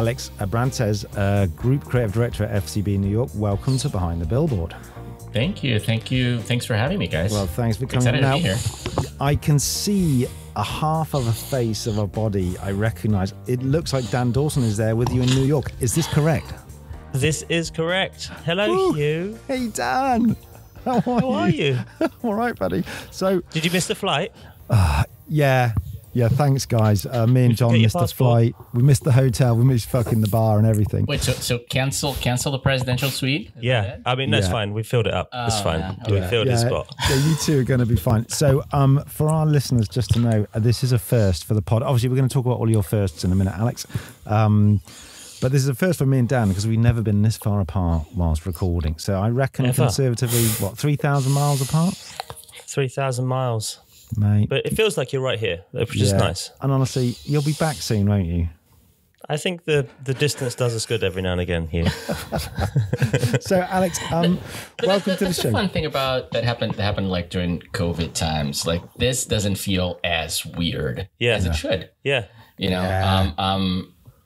Alex Abrantes, Group Creative Director at FCB New York. Welcome to Behind the Billboard. Thank you. Thanks for having me, guys. Well, thanks for coming. Excited Now, to be here. I can see a half of a face of a body I recognize. It looks like Dan Dawson is there with you in New York. Is this correct? This is correct. Hello, Ooh. Hugh. Hey, Dan. How are you? All right, buddy. So, did you miss the flight? Yeah, thanks, guys. Me and John missed the flight. We missed the hotel. We missed fucking the bar and everything. Wait, so cancel the presidential suite? Yeah, I mean, that's fine. We filled it up. It's fine. Okay. We filled the spot. So you two are going to be fine. So for our listeners, just to know, this is a first for the pod. Obviously, we're going to talk about all your firsts in a minute, Alex. But this is a first for me and Dan because we've never been this far apart whilst recording. So I reckon conservatively, 3,000 miles apart? 3,000 miles. Mate. But it feels like you're right here, which is nice. And honestly, you'll be back soon, won't you? I think the distance does us good every now and again here. So, Alex, welcome to the show. That's the fun thing about that happened like during COVID times. Like this doesn't feel as weird as it should. Yeah. You know,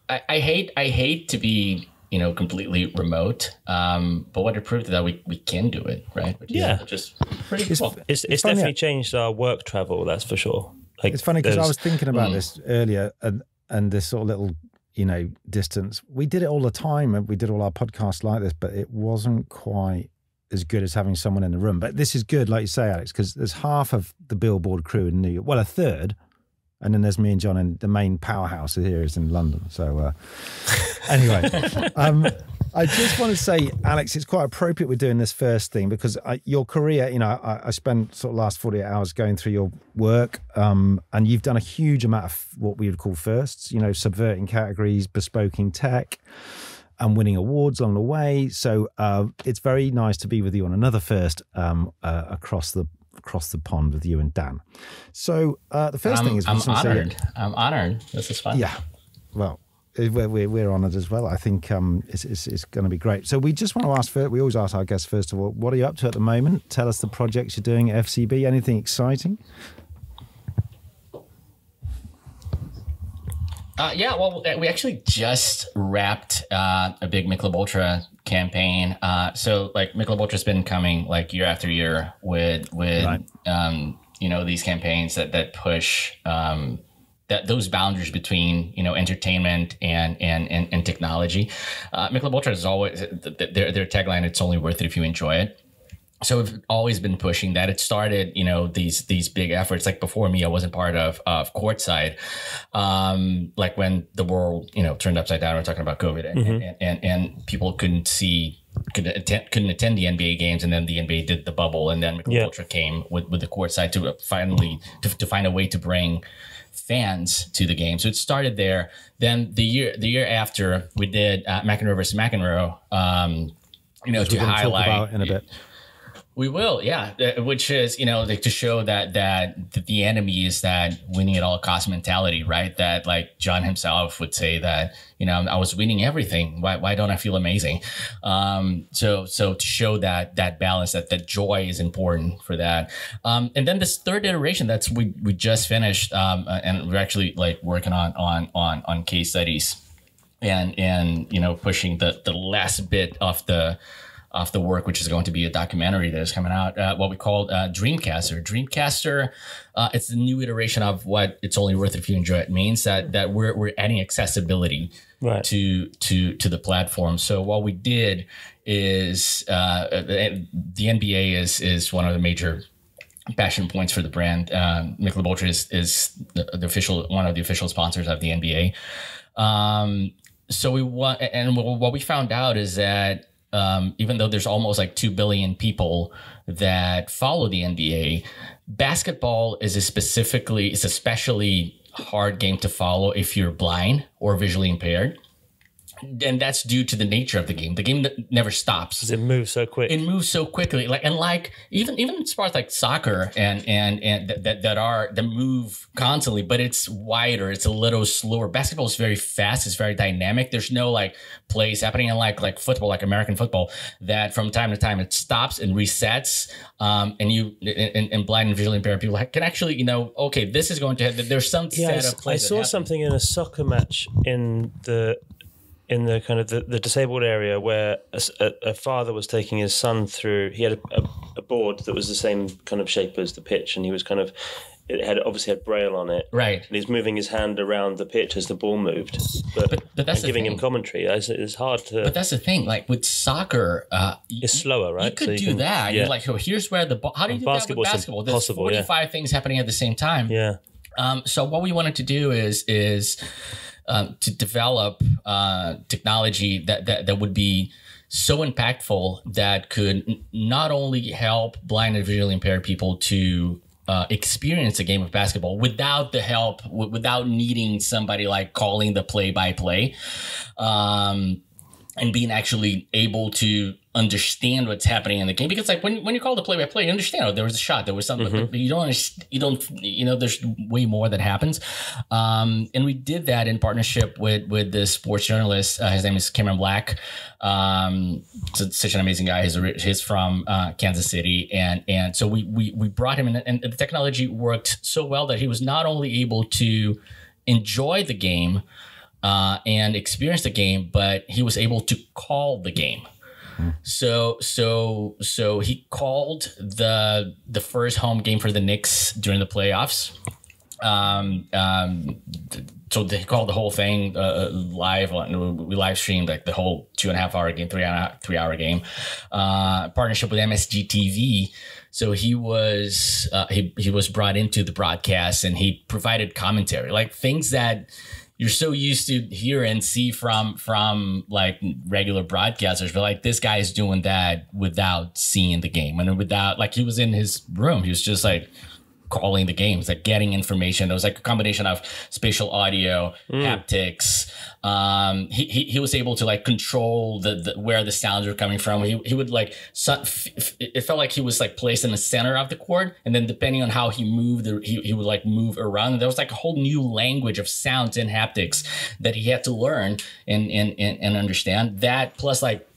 I hate to be, completely remote. But what it proved is that we can do it, right? Which is pretty cool. It's definitely changed our work travel, that's for sure. Like, it's funny because I was thinking about this earlier and this sort of little, distance. We did it all the time and we did all our podcasts like this, but it wasn't quite as good as having someone in the room. But this is good, like you say, Alex, because there's half of the Billboard crew in New York. Well, a third. And then there's me and John, and the main powerhouse here is in London. So anyway, I just want to say, Alex, it's quite appropriate we're doing this first thing because your career, I spent sort of last 48 hours going through your work and you've done a huge amount of what we would call firsts, subverting categories, bespoking tech and winning awards along the way. So it's very nice to be with you on another first across the pond with you and Dan. So the first thing is... I'm honored. This is fun. Yeah. Well, we're honored as well. I think it's going to be great. So we just want to ask, we always ask our guests, first of all, what are you up to at the moment? Tell us the projects you're doing at FCB. Anything exciting? Well, we actually just wrapped a big Michelob Ultra campaign. So like Michelob Ultra's been coming like year after year with these campaigns that push those boundaries between entertainment and technology. Michelob Ultra is always their tagline. It's only worth it if you enjoy it. So we've always been pushing that. It started, these big efforts. Like before me, I wasn't part of Courtside. Like when the world, turned upside down. We're talking about COVID, and people couldn't attend the NBA games, and then the NBA did the bubble, and then Michelob Ultra came with the Courtside to finally to find a way to bring fans to the game. So it started there. Then the year after, we did McEnroe versus McEnroe. To highlight talk about in a bit. We will, yeah. Which is, to show that the enemy is that winning at all cost mentality, right? That like John himself would say that, I was winning everything. Why don't I feel amazing? So to show that balance, that joy is important for that. And then this third iteration we just finished, and we're actually like working on case studies and pushing the last bit of the work, which is going to be a documentary that is coming out, what we call Dreamcaster. Dreamcaster, it's the new iteration of what It's Only Worth It If You Enjoy It means, that we're adding accessibility to the platform. So what we did is the NBA is one of the major passion points for the brand. Michelob Ultra is one of the official sponsors of the NBA. So what we found out is that even though there's almost like 2 billion people that follow the NBA, basketball is especially hard game to follow if you're blind or visually impaired. And that's due to the nature of the game. The game never stops. It moves so quick. It moves so quickly. Even sports like soccer and that move constantly, but it's wider. It's a little slower. Basketball is very fast. It's very dynamic. There's no like plays happening in like football, like American football, that from time to time it stops and resets. And blind and visually impaired people can actually, okay, this is going to. There's some set of plays. I saw something in a soccer match in the in the kind of the disabled area where a father was taking his son through. He had a board that was the same kind of shape as the pitch, and he was kind of. It had obviously had braille on it, right? And he's moving his hand around the pitch as the ball moved, but that's giving him commentary. It's hard to. But that's the thing. Like with soccer, it's slower, right? You could do that. Yeah. You're like, oh, here's where the ball. How do you do that with basketball? There's 45 things happening at the same time. Yeah. So what we wanted to do is to develop technology that would be so impactful that could not only help blind and visually impaired people to experience a game of basketball without the help, without needing somebody like calling the play-by-play, and being actually able to understand what's happening in the game. Because like when you call the play-by-play, you understand, oh, there was a shot, there was something, but you don't, there's way more that happens. And we did that in partnership with this sports journalist. His name is Cameron Black. Such an amazing guy. He's from Kansas City. And so we brought him in, and the technology worked so well that he was not only able to enjoy the game, and experience the game, but he was able to call the game. So he called the first home game for the Knicks during the playoffs. So they called the whole thing live. We live streamed like the whole 2.5 hour game, 3 hour game. Partnership with MSG TV. So he was brought into the broadcast, and he provided commentary, like things that you're so used to hear and see from like regular broadcasters, but like this guy is doing that without seeing the game, and without, like, he was in his room, he was just like calling the games, like getting information. It was like a combination of spatial audio, haptics. He was able to like control the where the sounds were coming from. He would like, it felt like he was like placed in the center of the court, and then depending on how he moved, he would like move around. And there was like a whole new language of sounds and haptics that he had to learn and understand. That plus like,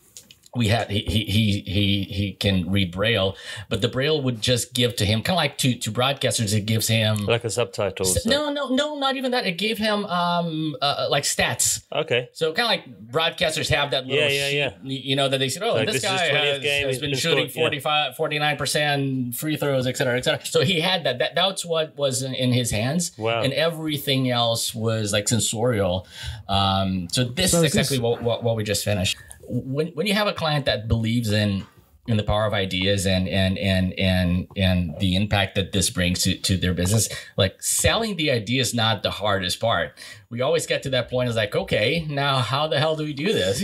he can read Braille, but the Braille would just give to him, kind of like to broadcasters, it gives him like a subtitle. No, not even that. It gave him like stats. Okay. So kind of like broadcasters have that little sheet, you know, that they said, oh, like, this guy has been shooting 49% free throws, et cetera, et cetera. So he had that. That's what was in his hands. Wow. And everything else was like sensorial. So this is exactly what we just finished. When you have a client that believes in the power of ideas and the impact that this brings to their business, like selling the idea is not the hardest part. We always get to that point. It's like, okay, now how the hell do we do this?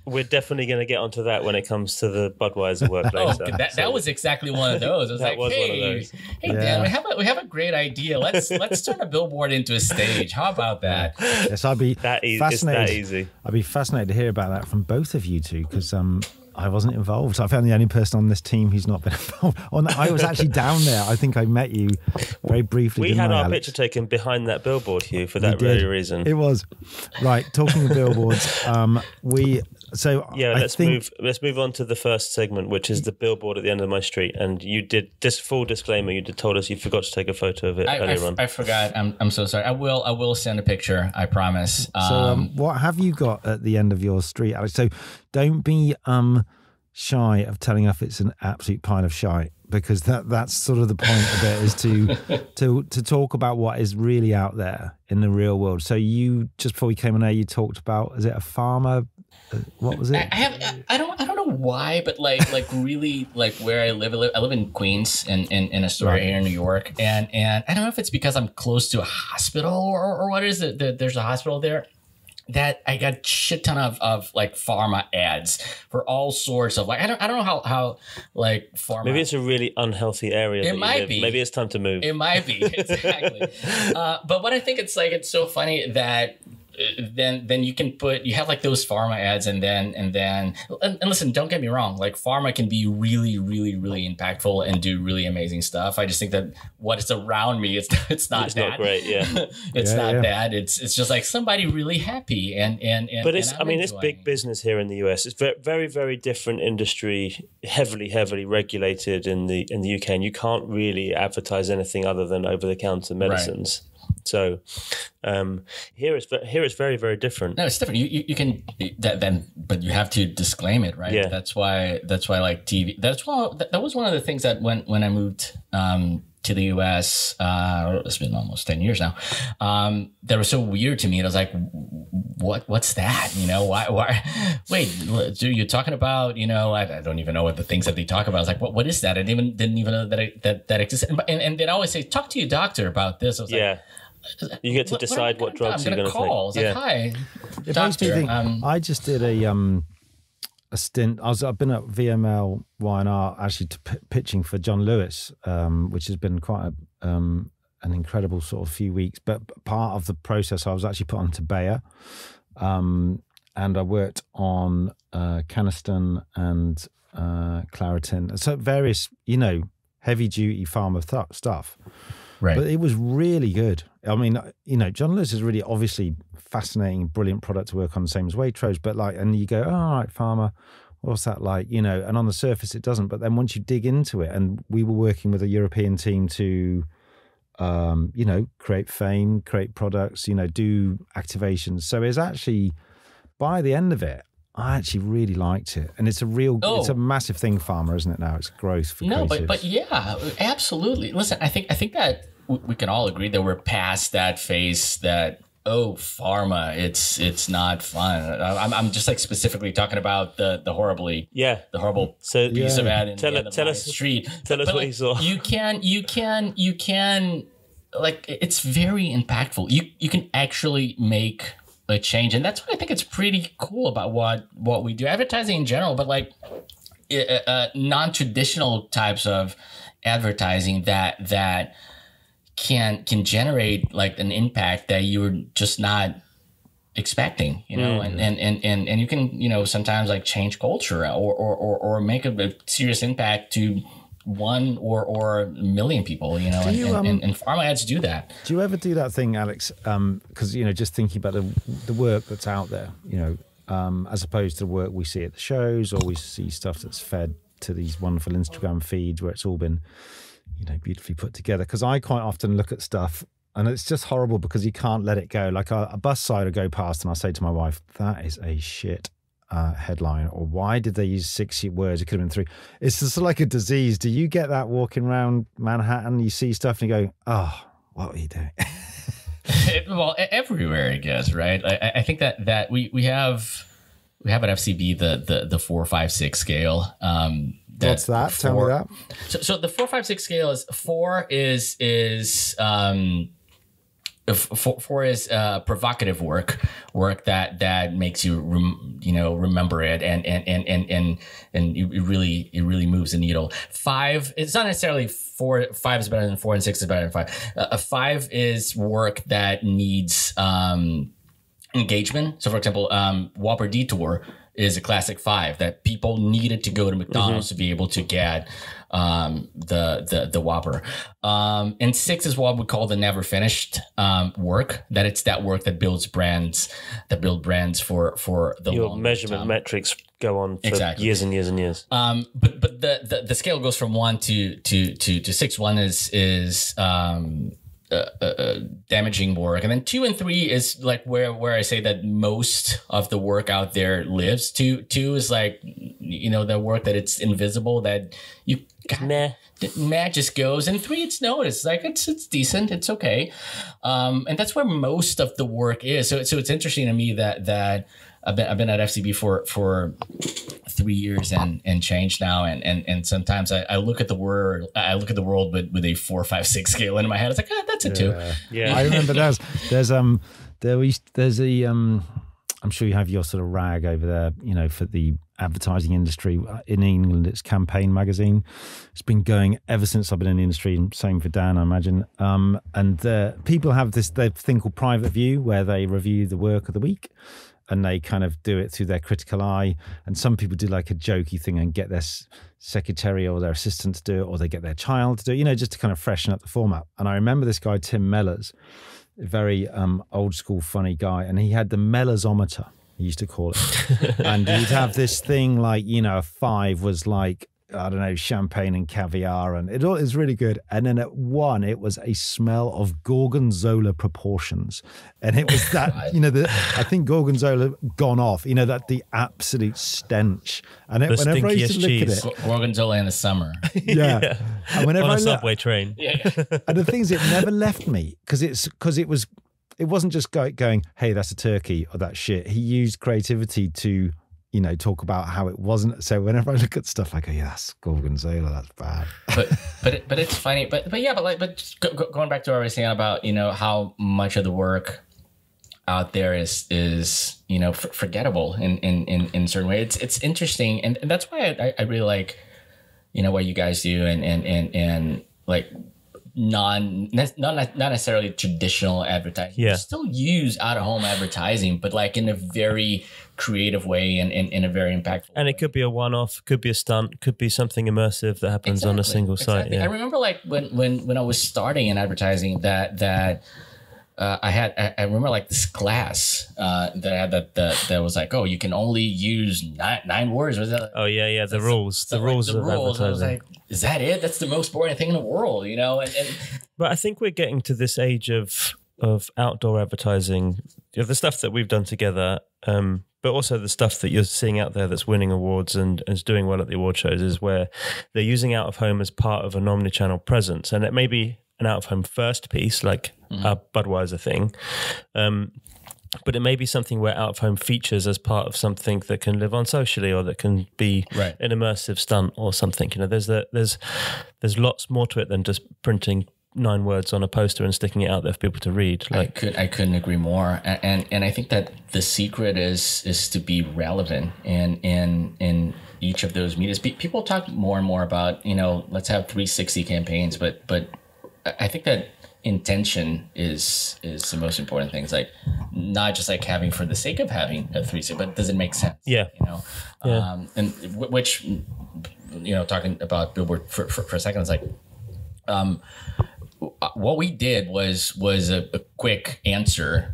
We're definitely going to get onto that when it comes to the Budweiser workplace. That was exactly one of those. It was like, hey, Dan, we have a great idea. Let's turn a billboard into a stage. How about that? Yes, I'd be fascinated. I'd be fascinated to hear about that from both of you two, because I wasn't involved. I found the only person on this team who's not been involved. I was actually down there. I think I met you very briefly. We had our picture taken behind that billboard, Hugh, for that very reason. It was. Right, talking of billboards, let's move on to the first segment, which is the billboard at the end of my street. And you did this full disclaimer. You told us you forgot to take a photo of it earlier on. I forgot. I'm so sorry. I will send a picture. I promise. What have you got at the end of your street, Alex? So don't be shy of telling us it's an absolute pile of shite, because that's sort of the point of it, is to talk about what is really out there in the real world. So you, just before we came on air, you talked about, is it a farmer? What was it? I don't know why, but like really, like where I live in Queens in Astoria here in New York, and I don't know if it's because I'm close to a hospital or what is it. There's a hospital there. That I got shit ton of like pharma ads for all sorts of, like, I don't know how like pharma. Maybe it's a really unhealthy area. It might be. Maybe it's time to move. It might be, exactly. But what I think it's so funny that then you have like those pharma ads, and listen, don't get me wrong, like pharma can be really, really, really impactful and do really amazing stuff. I just think that what is around me, it's not not great. Yeah. It's not that. It's just like somebody really happy and but it's big business here in the US. It's very, very different industry, heavily regulated in the UK, and you can't really advertise anything other than over the counter medicines. So here it's very, very different. No, it's different. You can but you have to disclaim it, right? Yeah. That's why like TV. That was one of the things that when I moved to the US, it's been almost 10 years now. That was so weird to me. And I was like, what's that? You know, why? Wait, you're talking about, you know, I don't even know what the things that they talk about. I was like, what is that? I didn't even know that existed. And they'd always say, talk to your doctor about this. I was like, you get to decide what drugs you're going to take. I was like, hi, doctor. I just did a stint. I've been at VML Y&R actually pitching for John Lewis, which has been quite an incredible sort of few weeks. But part of the process, I was actually put onto Bayer, and I worked on Canesten and Claritin, so various, you know, heavy duty pharma stuff. Right. But it was really good. I mean, you know, John Lewis is really obviously fascinating, brilliant product to work on, the same as Waitrose, but like, and you go, oh, all right, pharma, what's that like? You know, and on the surface it doesn't, but then once you dig into it, and we were working with a European team to, you know, create fame, create products, you know, do activations. So it's actually, by the end of it, I actually really liked it. And it's it's a massive thing, pharma, isn't it now? It's growth for creatives. But yeah, absolutely. Listen, I think that we can all agree that we're past that phase that, pharma, it's not fun. I'm just like specifically talking about the horrible piece of ad in the street. Tell us what you saw. You can like, it's very impactful. You can actually make a change, and that's what I think it's pretty cool about what we do, advertising in general, but like non-traditional types of advertising that can generate like an impact that you're just not expecting, you know, and you can, you know, sometimes like change culture or make a serious impact to one or a million people, you know, and pharma ads do that. Do you ever do that thing, Alex? Because, you know, just thinking about the work that's out there, you know, as opposed to the work we see at the shows, or we see stuff that's fed to these wonderful Instagram feeds where it's all been, you know, beautifully put together. Because I quite often look at stuff and it's just horrible because you can't let it go. Like a bus side will go past and I'll say to my wife, that is a shit headline, or why did they use 6 words? It could have been 3. It's just like a disease. Do you get that walking around Manhattan? You see stuff and you go, oh, what are you doing? Well, everywhere, I guess, right? I think that we have at FCB the 4, 5, 6 scale. What's that? Tell me that. So the 4, 5, 6 scale is 4 is provocative work that makes you remember it and it really moves the needle. 5, it's not necessarily 4. 5 is better than 4, and 6 is better than 5. 5 is work that needs engagement. So, for example, Whopper Detour is a classic 5 that people needed to go to McDonald's to be able to get the Whopper. And 6 is what we call the never finished work. That it's that work that builds brands, for the your long measurement time. Metrics go on for years and years and years. But the scale goes from 1 to 6. 1 is damaging work, and then 2 and 3 is like where I say that most of the work out there lives. 2 is like, you know, the work that it's invisible, that you meh just goes, and 3 it's noticed, like it's decent, it's okay, and that's where most of the work is. So it's interesting to me that I've been at FCB for 3 years and change now, and sometimes I look at the world with a 4, 5, 6 scale in my head. It's like, that's a 2. Yeah, I remember there's a I'm sure you have your sort of rag over there, you know, for the advertising industry in England. It's Campaign magazine. It's been going ever since I've been in the industry, and same for Dan, I imagine. And people have their thing called Private View, where they review the work of the week. And they kind of do it through their critical eye. And some people do like a jokey thing and get their secretary or their assistant to do it, or they get their child to do it, you know, just to kind of freshen up the format. And I remember this guy, Tim Mellors, a very old school, funny guy. And he had the Mellersometer, he used to call it. And he'd have this thing like, you know, a 5 was like I don't know, champagne and caviar, and it all is really good. And then at one, it was a smell of gorgonzola proportions, and it was that I think gorgonzola gone off. That the absolute stench, and whenever I used to look at it, gorgonzola in the summer, yeah. And whenever on a subway train, and the thing is, it never left me because it wasn't just going, hey, that's a turkey or that shit. He used creativity to talk about how it wasn't. So whenever I look at stuff, I go, yeah, that's gorgonzola, that's bad. But it's funny. But going back to what I was saying about how much of the work out there is forgettable in certain ways. It's interesting, and that's why I really like what you guys do and like not necessarily traditional advertising. Yeah. You still use out-of-home advertising, but like in a very creative way and in a very impactful and way. It could be a one-off, could be a stunt, could be something immersive that happens on a single site. Yeah. I remember like when I was starting in advertising that I remember like this class that I had that was like, oh, you can only use nine words. Was that? Oh yeah, the rules of advertising. I was like, is that it? That's the most boring thing in the world, And but I think we're getting to this age of outdoor advertising, the stuff that we've done together, but also the stuff that you're seeing out there that's winning awards and is doing well at the award shows, is where they're using out of home as part of an omni-channel presence, and it may be an out-of-home first piece, like a Budweiser thing. But it may be something where out-of-home features as part of something that can live on socially, or that can be an immersive stunt or something. There's lots more to it than just printing 9 words on a poster and sticking it out there for people to read. Like, I couldn't agree more. And I think that the secret is to be relevant in each of those medias. People talk more and more about, let's have 360 campaigns, but I think that intention is the most important thing. It's like not just like having for the sake of having a 360, but does it make sense? Yeah. And which, talking about Billboard for a second, it's like, what we did was a quick answer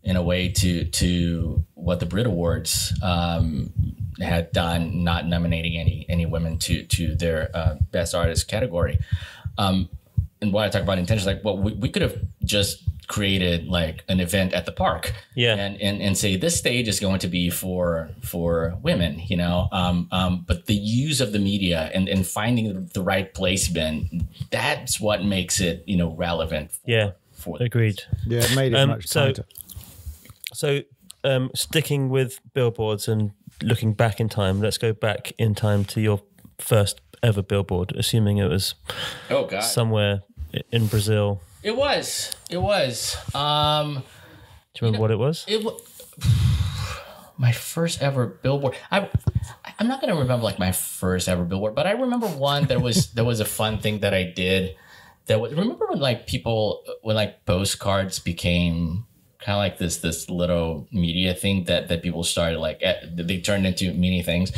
in a way to what the Brit Awards had done, not nominating any women to their best artist category. And when I talk about intention, like, well, we could have just created like an event at the park, and say this stage is going to be for women, but the use of the media and finding the right placement, that's what makes it relevant. For agreed. Yeah, it made it much tighter. So sticking with billboards and looking back in time, let's go back in time to your first ever billboard, assuming it was somewhere in Brazil. It was. Do you remember what it was? My first ever billboard. I'm not going to remember like my first ever billboard, but I remember one that was a fun thing that I did. Remember when postcards became kind of like this little media thing that people started they turned into mini things,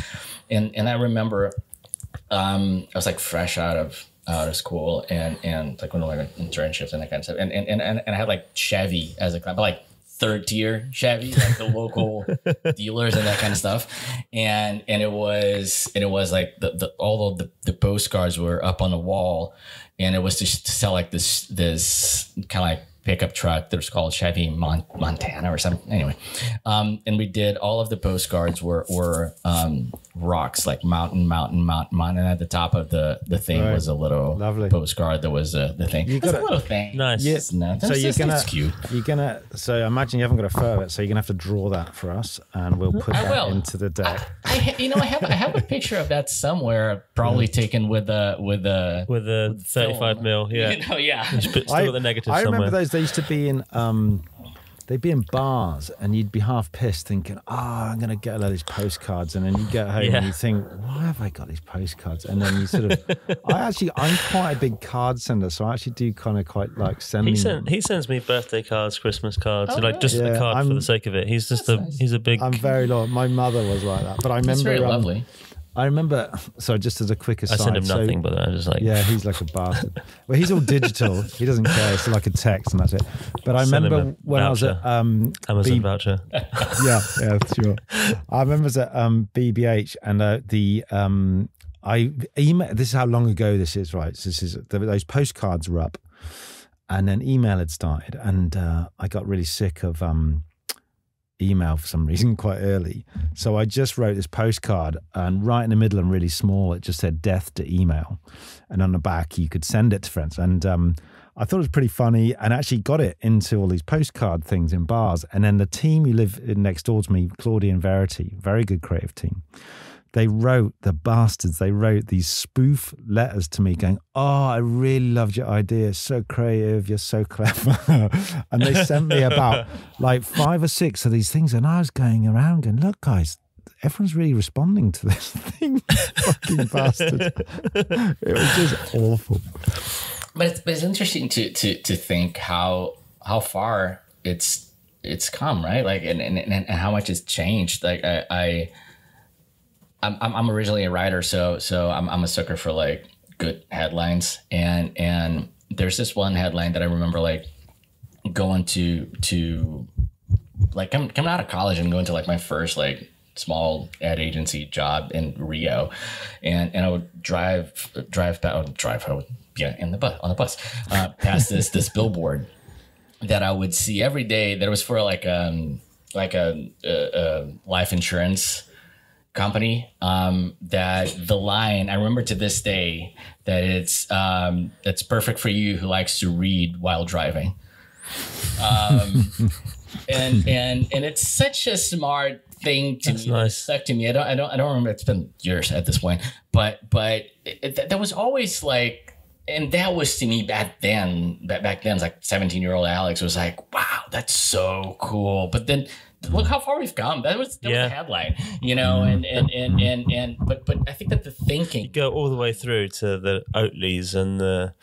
and I remember I was like fresh out of school and like one of my internships and that kind of stuff, and I had like Chevy as a client, but like third tier Chevy, like the local dealers and that kind of stuff, and it was like all of the postcards were up on the wall, and it was to sell like this kind of like pickup truck that was called Chevy Montana or something. Anyway, and we did all of the postcards were rocks, like mountain, and at the top of the thing was a little postcard that was the thing. It's a little thing. Nice. Yes. No, so it's cute. So I imagine you haven't got a photo of it, so you're gonna have to draw that for us, and we'll put that into the deck. I have a picture of that somewhere, probably taken with a 35 mil. Yeah. Still the negative I somewhere. remember those. They used to be in they'd be in bars, and you'd be half pissed thinking, I'm going to get a lot of these postcards, and then you get home and you think, why have I got these postcards? And then you sort of I'm quite a big card sender, so I actually do kind of quite like sending he sends me birthday cards, Christmas cards, just a card for the sake of it. He's just he's a big... I'm very loyal. My mother was like that, but I remember... It's very lovely. I remember, so just as a quick aside. I send him nothing, but I just like... Yeah, he's like a bastard. Well, he's all digital. He doesn't care. It's like a text and that's it. But I remember when I was at... Amazon voucher. Yeah, sure. I remember I was at BBH and I email. This is how long ago this is, right? So this is those postcards were up, and then email had started, and I got really sick of email for some reason quite early. So I just wrote this postcard, and right in the middle and really small, it just said "death to email," and on the back you could send it to friends. And I thought it was pretty funny, and actually got it into all these postcard things in bars. And then the team who live next door to me, Claudia and Verity, very good creative team. They wrote these spoof letters to me going, "Oh, I really loved your idea. So creative. You're so clever." And they sent me about like 5 or 6 of these things. And I was going around going, "Look, guys, everyone's really responding to this thing." Fucking bastard. It was just awful. But it's interesting to think how far it's come, right? Like, and how much it's changed. Like I'm originally a writer, so I'm a sucker for like good headlines, and there's this one headline that I remember like going to like coming out of college and going to like my first like small ad agency job in Rio, and I would drive on the bus past this billboard that I would see every day. That was for like a life insurance company, that the line, I remember to this day, that it's perfect for you who likes to read while driving. And it's such a smart thing to me. Nice. Stuck to me. I don't remember. It's been years at this point, but that was always like, and that was to me back then, like 17-year-old Alex was like, wow, that's so cool. But then look how far we've come. That was the headline, you know, but I think that the thinking, you go all the way through to the Oatleys and the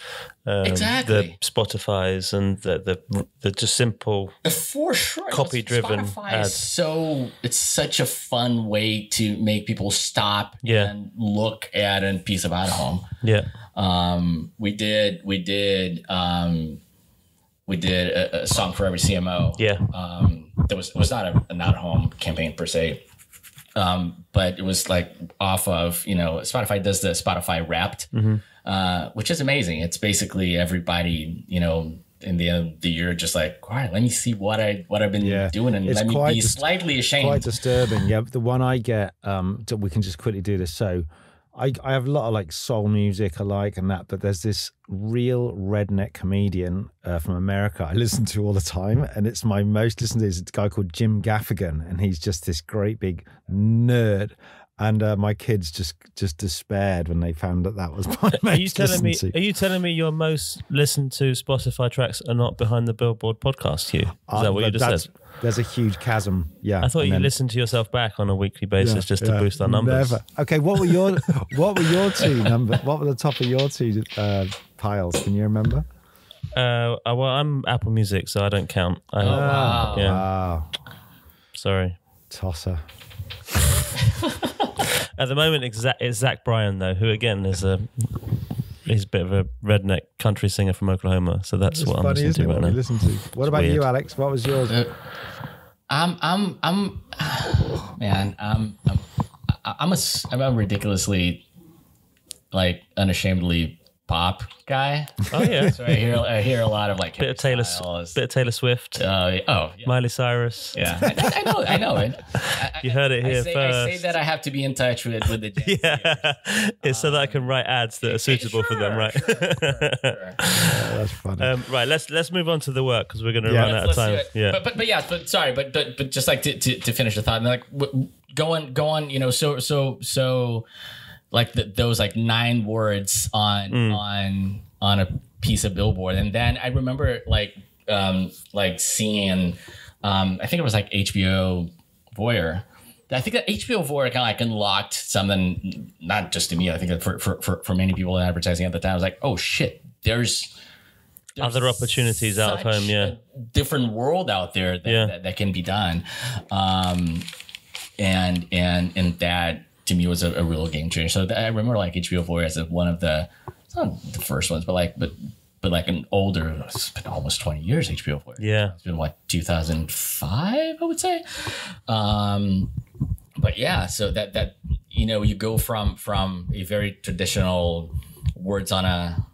Spotify's and the just simple, for sure, copy driven ads. So it's such a fun way to make people stop and look at a piece of out of home. Yeah. We did a song for every CMO. Yeah. That was not an out-of-home campaign per se, but it was like off of, you know, Spotify does the Spotify Wrapped, which is amazing. It's basically everybody, you know, in the end of the year, just like, all right, let me see what I've been doing, and let me be slightly ashamed. Quite disturbing. Yeah, the one I get, we can just quickly do this. So I have a lot of like soul music I like and that, but there's this real redneck comedian from America I listen to all the time, and it's my most listened to. It's a guy called Jim Gaffigan, and he's just this great big nerd. And my kids just despaired when they found that was my most listened to. Are you telling me your most listened to Spotify tracks are not behind the Billboard podcast, Hugh? Is that what you just said? There's a huge chasm. Yeah, I thought you listened to yourself back on a weekly basis just to boost our numbers. Never. Okay, what were your two numbers? What were the top of your two piles? Can you remember? Well, I'm Apple Music, so I don't count. Wow. Yeah. Wow. Sorry. Tosser. At the moment, it's Zach Bryan, though, who again he's a bit of a redneck country singer from Oklahoma. So that's what I'm listening to right now. What about you, Alex? What was yours? I'm a ridiculously, like, unashamedly pop guy. Oh yeah. So I hear a lot of like bit of Taylor Swift. Miley Cyrus. Yeah, I know it. You heard it here first. I say that I have to be in touch with the Gen Z. It's so that I can write ads that are suitable for them, right? Sure. That's funny. Right, let's move on to the work because we're going to run out of time. Yeah, but just like to finish the thought, and like go on, you know, so. Like those like 9 words on a piece of Billboard, and then I remember like seeing I think it was like HBO Voyeur. I think that HBO Voyeur kind of like unlocked something, not just to me. I think that for many people in advertising at the time, I was like, oh shit, there's other opportunities out of home. Yeah, different world out there that can be done, and that. To me, was a real game changer. So I remember like HBO Voyeur as one of the, it's not the first ones, but like an older. It's been almost 20 years. HBO Voyeur. Yeah, it's been what 2005, I would say. But yeah, so that you go from a very traditional words on a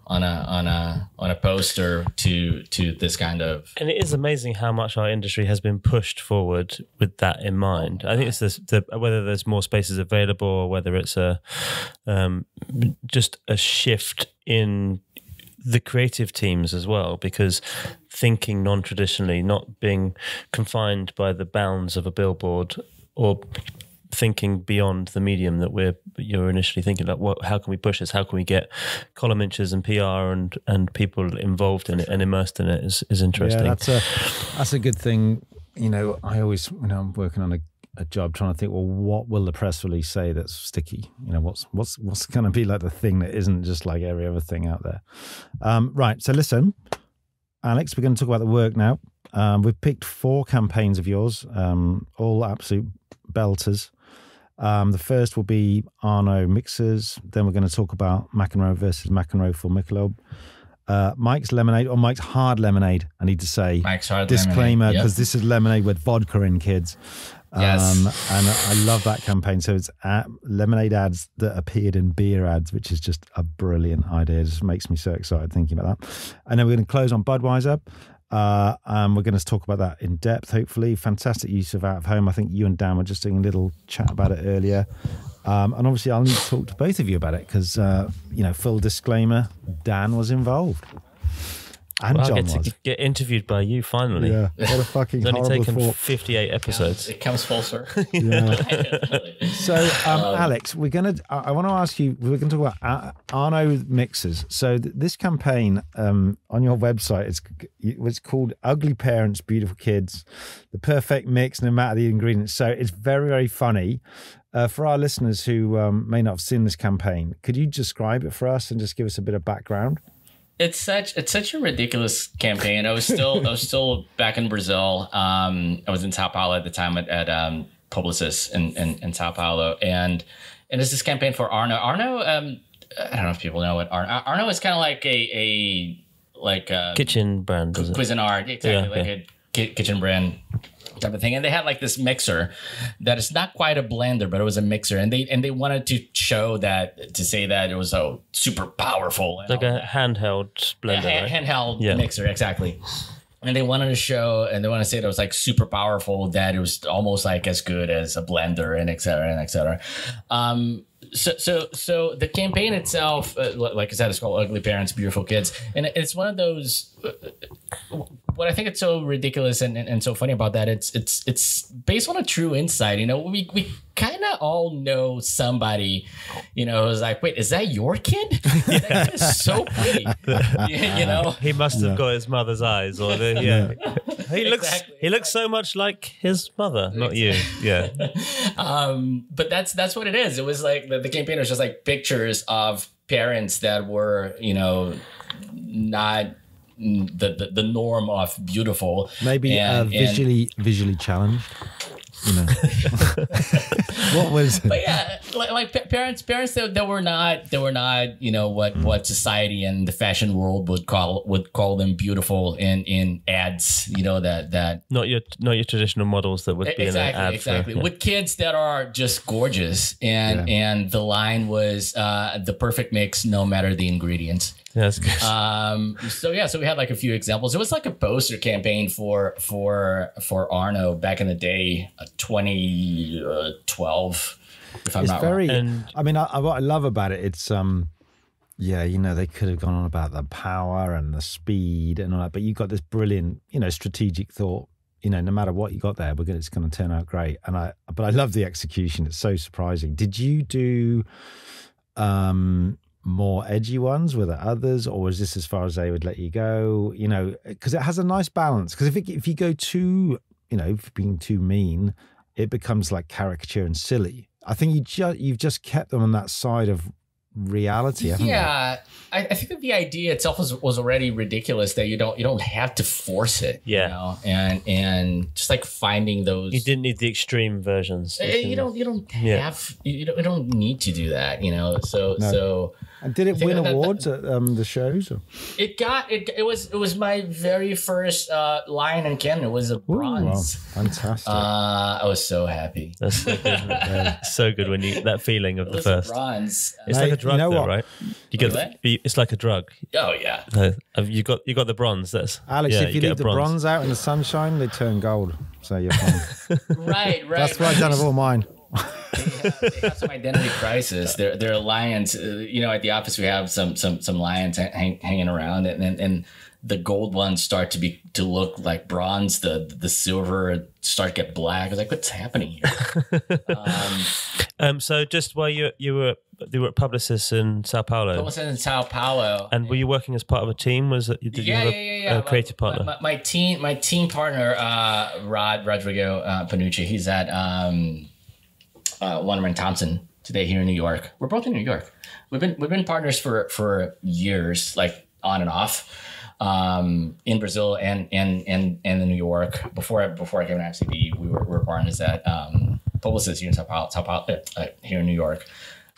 poster to this kind of. And it is amazing how much our industry has been pushed forward with that in mind. I think it's whether there's more spaces available or whether it's just a shift in the creative teams as well, because thinking non-traditionally, not being confined by the bounds of a billboard, or thinking beyond the medium that you're initially thinking about. How can we push this? How can we get column inches and PR and people involved in it and immersed in it is interesting. Yeah, that's a good thing. I always, when I'm working on a job, trying to think, well, what will the press release say that's sticky? What's going to be like the thing that isn't just like every other thing out there. Right. So listen, Alex, we're going to talk about the work now. We've picked 4 campaigns of yours, all absolute belters. The first will be Arno mixers. Then we're going to talk about McEnroe versus McEnroe for Michelob. Mike's lemonade, or Mike's hard lemonade, I need to say. Mike's hard disclaimer, because yep. this is lemonade with vodka in, kids. Yes. And I love that campaign. So it's lemonade ads that appeared in beer ads, which is just a brilliant idea. It just makes me so excited thinking about that. And then we're going to close on Budweiser. And we're going to talk about that in depth, hopefully. Fantastic use of out of home. I think you and Dan were just doing a little chat about it earlier. And obviously I'll need to talk to both of you about it because, full disclaimer, Dan was involved. And John I get to get interviewed by you finally. Yeah, what a fucking it's horrible only taken thought. 58 episodes. It comes full circle. Yeah. So, Alex, I want to ask you, we're going to talk about Arno mixers. So this campaign on your website, it's called Ugly Parents, Beautiful Kids, the perfect mix no matter the ingredients. So it's very, very funny. For our listeners who may not have seen this campaign, could you describe it for us and just give us a bit of background? It's such a ridiculous campaign. I was still back in Brazil. I was in Sao Paulo at the time at Publicis in Sao Paulo, and it's this campaign for Arno. Arno, I don't know if people know what Arno is kind of like a kitchen brand, Cuisinart, exactly, yeah, like a kitchen brand type of thing. And they had like this mixer that is not quite a blender, but it was a mixer, and they wanted to say that it was so super powerful, like a handheld blender, right? Handheld mixer, exactly. And they wanted to show, and they want to say that it was like super powerful, that it was almost like as good as a blender, and et cetera, and et cetera. So the campaign itself, like I said, it's called Ugly Parents, Beautiful Kids. And it's one of those, what I think it's so ridiculous and so funny about that, it's based on a true insight. We kind of all know somebody, who's like, wait, is that your kid? That is so pretty. He must have got his mother's eyes, or he looks so much like his mother, not you. Yeah. But that's what it is. It was like the campaign was just like pictures of parents that were, not the norm of beautiful. Maybe visually challenged. What was it? But yeah, like parents that were not what society and the fashion world would call them beautiful in ads, that not your traditional models that would be in an ad exactly with kids that are just gorgeous, and the line was the perfect mix no matter the ingredients. Yeah, that's good. So we had like a few examples. It was like a poster campaign for Arno back in the day, 2012. If I'm not wrong. What I love about it, it's they could have gone on about the power and the speed and all that, but you got this brilliant, strategic thought. No matter what you got there, it's going to turn out great. But I love the execution. It's so surprising. Did you do more edgy ones? Were there others, or was this as far as they would let you go? Because it has a nice balance. Because if you go too, being too mean, it becomes like caricature and silly. I think you've just kept them on that side of reality, haven't you? I think that the idea itself was already ridiculous, that you don't have to force it. And just like finding those, you didn't need the extreme versions. You don't need to do that. So And did it win awards at the shows? Or? It was my very first Lion in Canada. It was a bronze. Wow. Fantastic. I was so happy. That's so good. So good when you that feeling of the first bronze. It's like a drug, though, right? You get it's like a drug. Oh yeah. You got the bronze. That's Alex. If you leave the bronze out in the sunshine, they turn gold. So you're fine. Right. That's what I've done of all mine. They have some identity crisis. They're lions. At the office we have some lions hanging around, and the gold ones start to look like bronze. The silver start to get black. I was like, what's happening here? So just while you were at Publicis in Sao Paulo. Publicis in Sao Paulo. And were you working as part of a team? Did you have a creative partner? My team partner, Rodrigo Panucci. He's at Wunderman Thompson today here in New York. We're both in New York. We've been partners for years, like on and off, in Brazil and in New York. Before I came to FCB, we were partners at Publicis here in Sao Paulo, here in New York.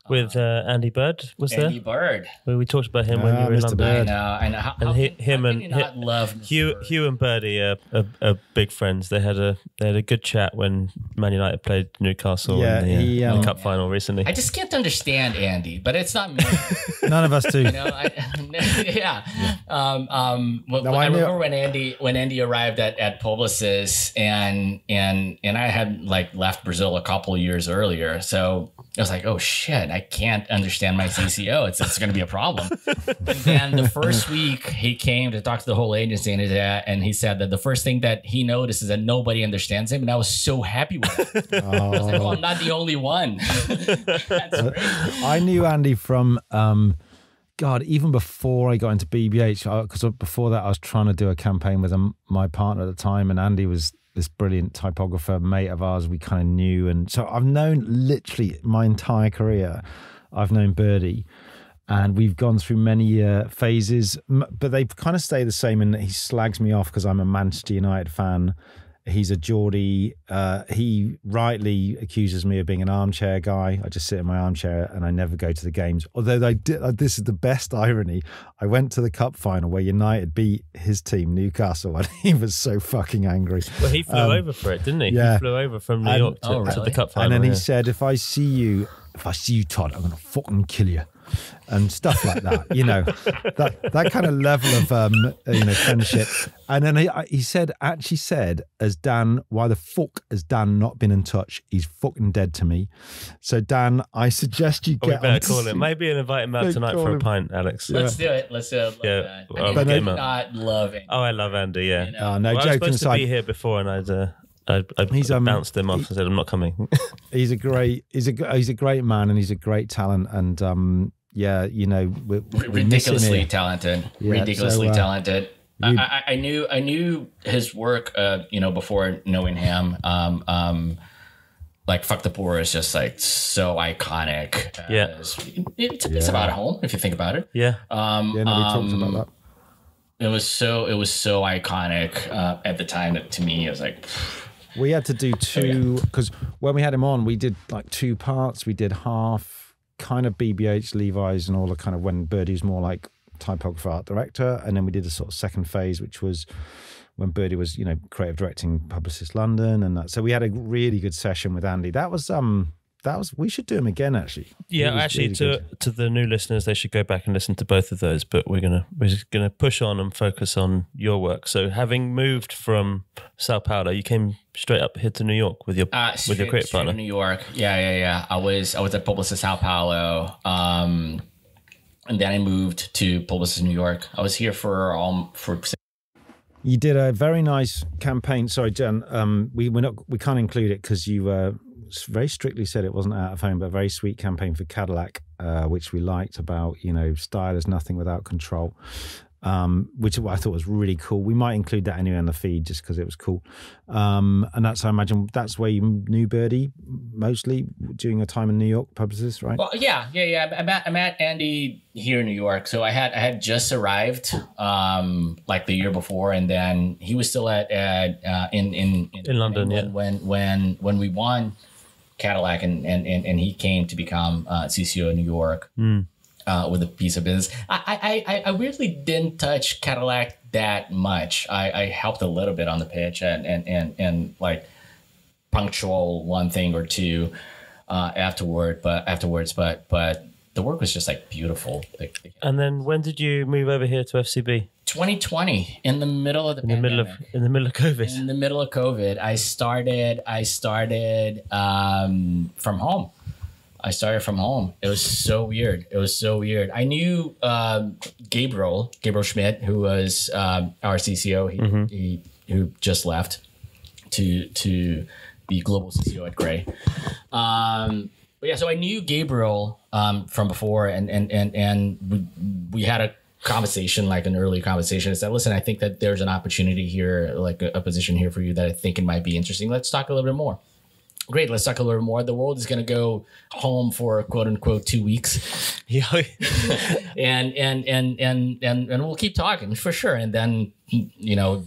With Andy Bird was there? Andy Bird. Well, we talked about him when you were in London. I know. Hugh and Birdie are big friends. They had a good chat when Man United played Newcastle in the cup final recently. I just can't understand Andy, but it's not me. None of us do. I remember when Andy arrived at Publicis and I had like left Brazil a couple of years earlier, so I was like, oh shit, I can't understand my CCO. It's going to be a problem. And then the first week he came to talk to the whole agency and he said that the first thing that he noticed is that nobody understands him. And I was so happy with it. I was like, well, I'm not the only one. That's great. I knew Andy from, even before I got into BBH, because before that I was trying to do a campaign with my partner at the time, and Andy was this brilliant typographer, mate of ours we kind of knew. And so I've known literally my entire career, I've known Birdie, and we've gone through many phases, but they've kind of stayed the same in that he slags me off because I'm a Manchester United fan. He's a Geordie. He rightly accuses me of being an armchair guy. I just sit in my armchair and I never go to the games. Although this is the best irony. I went to the cup final where United beat his team, Newcastle, and he was so fucking angry. Well, he flew over for it, didn't he? Yeah. He flew over from New York to the cup final. And then he said, if I see you, Todd, I'm going to fucking kill you. And stuff like that, that kind of level of friendship. And then he actually said, as Dan, why the fuck has Dan not been in touch? He's fucking dead to me. So Dan, I suggest you get. We better call him. Maybe invite him out tonight for a pint, Alex. Let's do it. Yeah. I do not love it. Oh, I love Andy. Yeah. No, joking aside. I was supposed to be here before, and I bounced him off. I said, I'm not coming. He's a great man, and he's a great talent, and we're ridiculously talented. Yeah, ridiculously talented. I knew his work, before knowing him. Like Fuck the Poor is just like so iconic. It's about home if you think about it. Yeah. We talked about that. It was so iconic at the time that to me it was like. We had to do two because when we had him on, we did like two parts. We did half kind of BBH, Levi's, and all the kind of when Birdie's more like typographer, art director, and then we did a sort of second phase, which was when Birdie was creative directing Publicis London, and that. So we had a really good session with Andy. That was we should do him again actually. Yeah, actually, really to the new listeners, they should go back and listen to both of those. But we're gonna push on and focus on your work. So, having moved from Sao Paulo, you came straight up here to New York with your creative partner. New York, yeah. I was at Publicis Sao Paulo, and then I moved to Publicis New York. I was here for. You did a very nice campaign. Sorry, Jen. We can't include it because you very strictly said it wasn't out of home, but a very sweet campaign for Cadillac, which we liked about, style is nothing without control, which I thought was really cool. We might include that anyway on the feed just because it was cool. And I imagine that's where you knew Birdie mostly during your time in New York, Publicis, right? Well, yeah. I met Andy here in New York. So I had just arrived like the year before, and then he was still in London, when we won Cadillac and he came to become CCO in New York. with a piece of business. I really didn't touch Cadillac that much. I helped a little bit on the pitch and like punctual one thing or two afterwards, but the work was just like beautiful. And then when did you move over here to FCB? 2020, in the middle of the pandemic. In the middle of COVID. In the middle of COVID, I started from home. I started from home. It was so weird. I knew Gabriel Schmidt, who was our CCO. He who just left to be global CCO at Gray. But yeah, so I knew Gabriel from before, and we had a conversation, like an early conversation. I said, listen, I think that there's an opportunity here, like a position here for you that I think it might be interesting. Let's talk a little bit more. Great, let's talk a little bit more. The world is going to go home for quote unquote 2 weeks. Yeah. and we'll keep talking for sure. And then,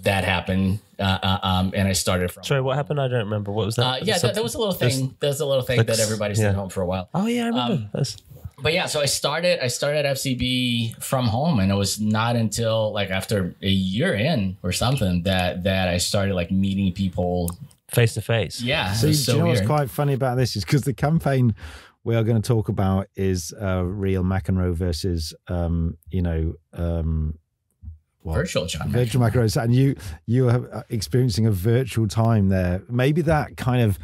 that happened. And I started from. Sorry, what happened? I don't remember. What was that? That was a little thing. That was a little thing that everybody stayed home for a while. Oh yeah, I remember. But yeah, so I started FCB from home, and it was not until like after a year in or something that I started like meeting people face to face. Yeah. So, do you know what's quite funny about this is because the campaign we are going to talk about is real McEnroe versus virtual John McEnroe, and you are experiencing a virtual time there. Maybe that kind of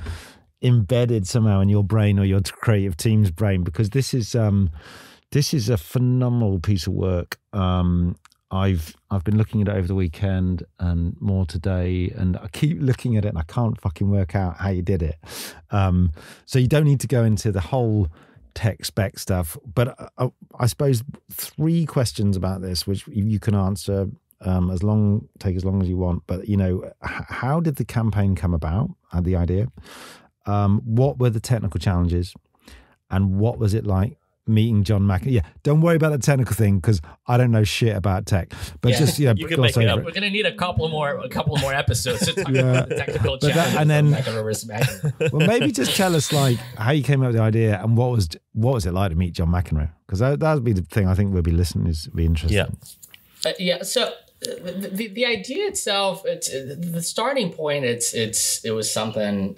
embedded somehow in your brain or your creative team's brain, because this is a phenomenal piece of work. I've been looking at it over the weekend and more today, and I keep looking at it and I can't fucking work out how you did it. So you don't need to go into the whole tech spec stuff, but I suppose 3 questions about this, which you can answer take as long as you want. But how did the campaign come about? The idea. What were the technical challenges, and what was it like meeting John McEnroe? Yeah, don't worry about the technical thing because I don't know shit about tech. But just you can make it up. We're gonna need a couple more episodes to talk about the technical challenges. And then, well, maybe just tell us like how you came up with the idea and what was it like to meet John McEnroe? Because that would be the thing I think we'll be listeners would be interested. Yeah. So the idea itself, it's the starting point. It was something.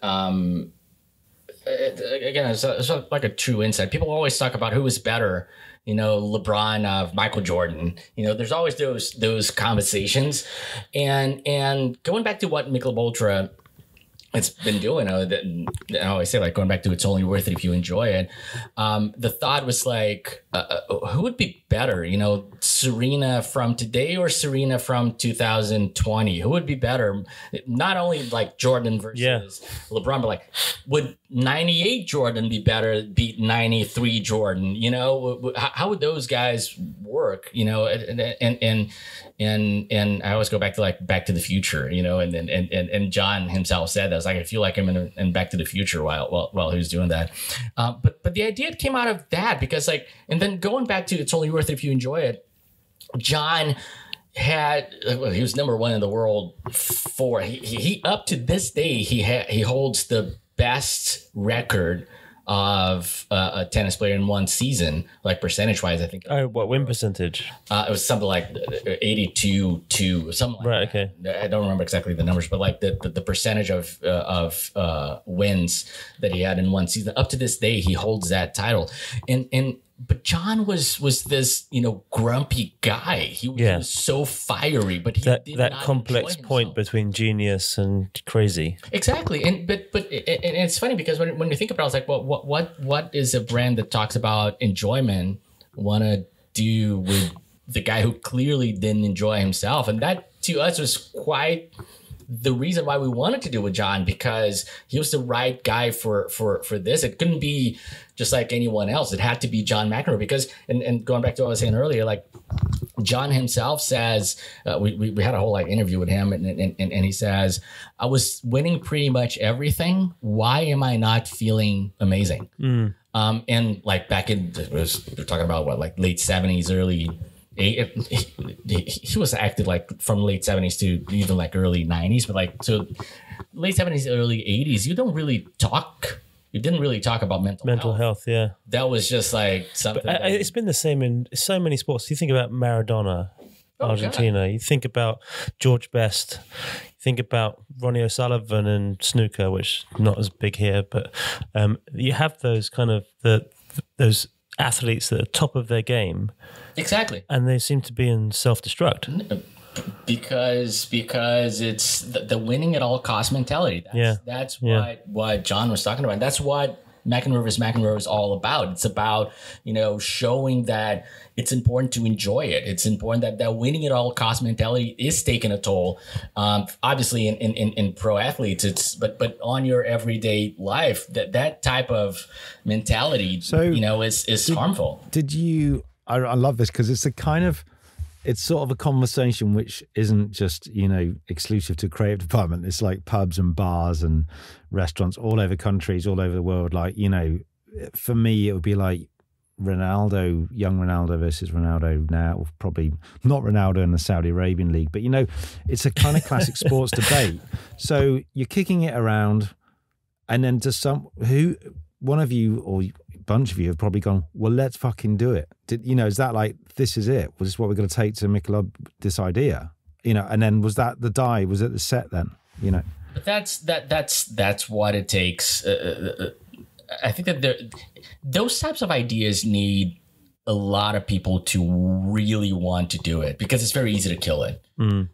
Again, it's like a true insight. People always talk about who is better, LeBron, Michael Jordan. There's always those conversations, and going back to what Michelob Ultra it's been doing. I always say, like, going back to it's only worth it if you enjoy it. The thought was like, who would be better? Serena from today or Serena from 2020? Who would be better? Not only like Jordan versus LeBron, but like, would 98 Jordan be better? Beat 93 Jordan? How would those guys work? And I always go back to like Back to the Future, and John himself said that. I was like, I feel like I'm in Back to the Future while he was doing that. But the idea came out of that because and then going back to it's only worth it if you enjoy it. John he was number 1 in the world for he up to this day he holds the best record of a tennis player in one season, like percentage wise. I think. Oh, what win percentage? It was something like 82-2 or something. Right. Like okay. That. I don't remember exactly the numbers, but like the percentage of wins that he had in one season. Up to this day, he holds that title. But John was this grumpy guy. He was so fiery, but he did that not complex point between genius and crazy. Exactly, and it's funny because when you think about it, I was like, well, what is a brand that talks about enjoyment want to do with the guy who clearly didn't enjoy himself? And that to us was quite the reason why we wanted to do with John, because he was the right guy for this. It couldn't be just like anyone else. It had to be John McEnroe because, and going back to what I was saying earlier, like John himself says, we had a whole like interview with him and he says, I was winning pretty much everything. Why am I not feeling amazing? And like back in, we're talking about what, like late 70s, early he was active like from late 70s to even like early 90s, but like so late 70s, early 80s, you don't really talk you didn't really talk about mental health. Yeah, that was just like something. But it's been the same in so many sports. You think about Maradona, Argentina. You think about George Best. You think about Ronnie O'Sullivan and snooker, which not as big here, but you have those kind of those athletes that are top of their game. Exactly, and they seem to be in self-destruct. Because it's the winning at all cost mentality. That's what John was talking about. And that's what McEnroe vs. McEnroe is all about. It's about, showing that it's important to enjoy it. It's important that winning at all cost mentality is taking a toll. Obviously in pro athletes, but on your everyday life, that type of mentality, is harmful. Did you, I love this because it's it's sort of a conversation which isn't just, exclusive to creative department. It's like pubs and bars and restaurants all over countries, all over the world. Like, for me, it would be like young Ronaldo versus Ronaldo now, probably not Ronaldo in the Saudi Arabian league, but, it's a kind of classic sports debate. So you're kicking it around and then one of you or bunch of you have probably gone, well, let's fucking do it. Is that like, this is it? Was this what we're going to take to Michelob, this idea? And then was that the die? Was it the set then? But that's what it takes. I think that those types of ideas need a lot of people to really want to do it, because it's very easy to kill it.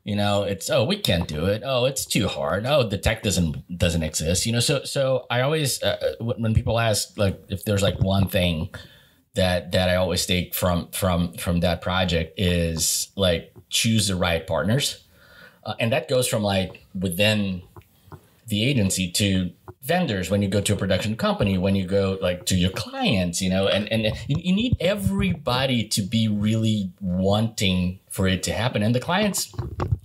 It's, we can't do it. Oh, it's too hard. Oh, the tech doesn't exist. So I always, when people ask like if there's like one thing that I always take from that project is like choose the right partners, and that goes from like within the agency to vendors, when you go to a production company, when you go like to your clients, and you need everybody to be really wanting for it to happen. And the clients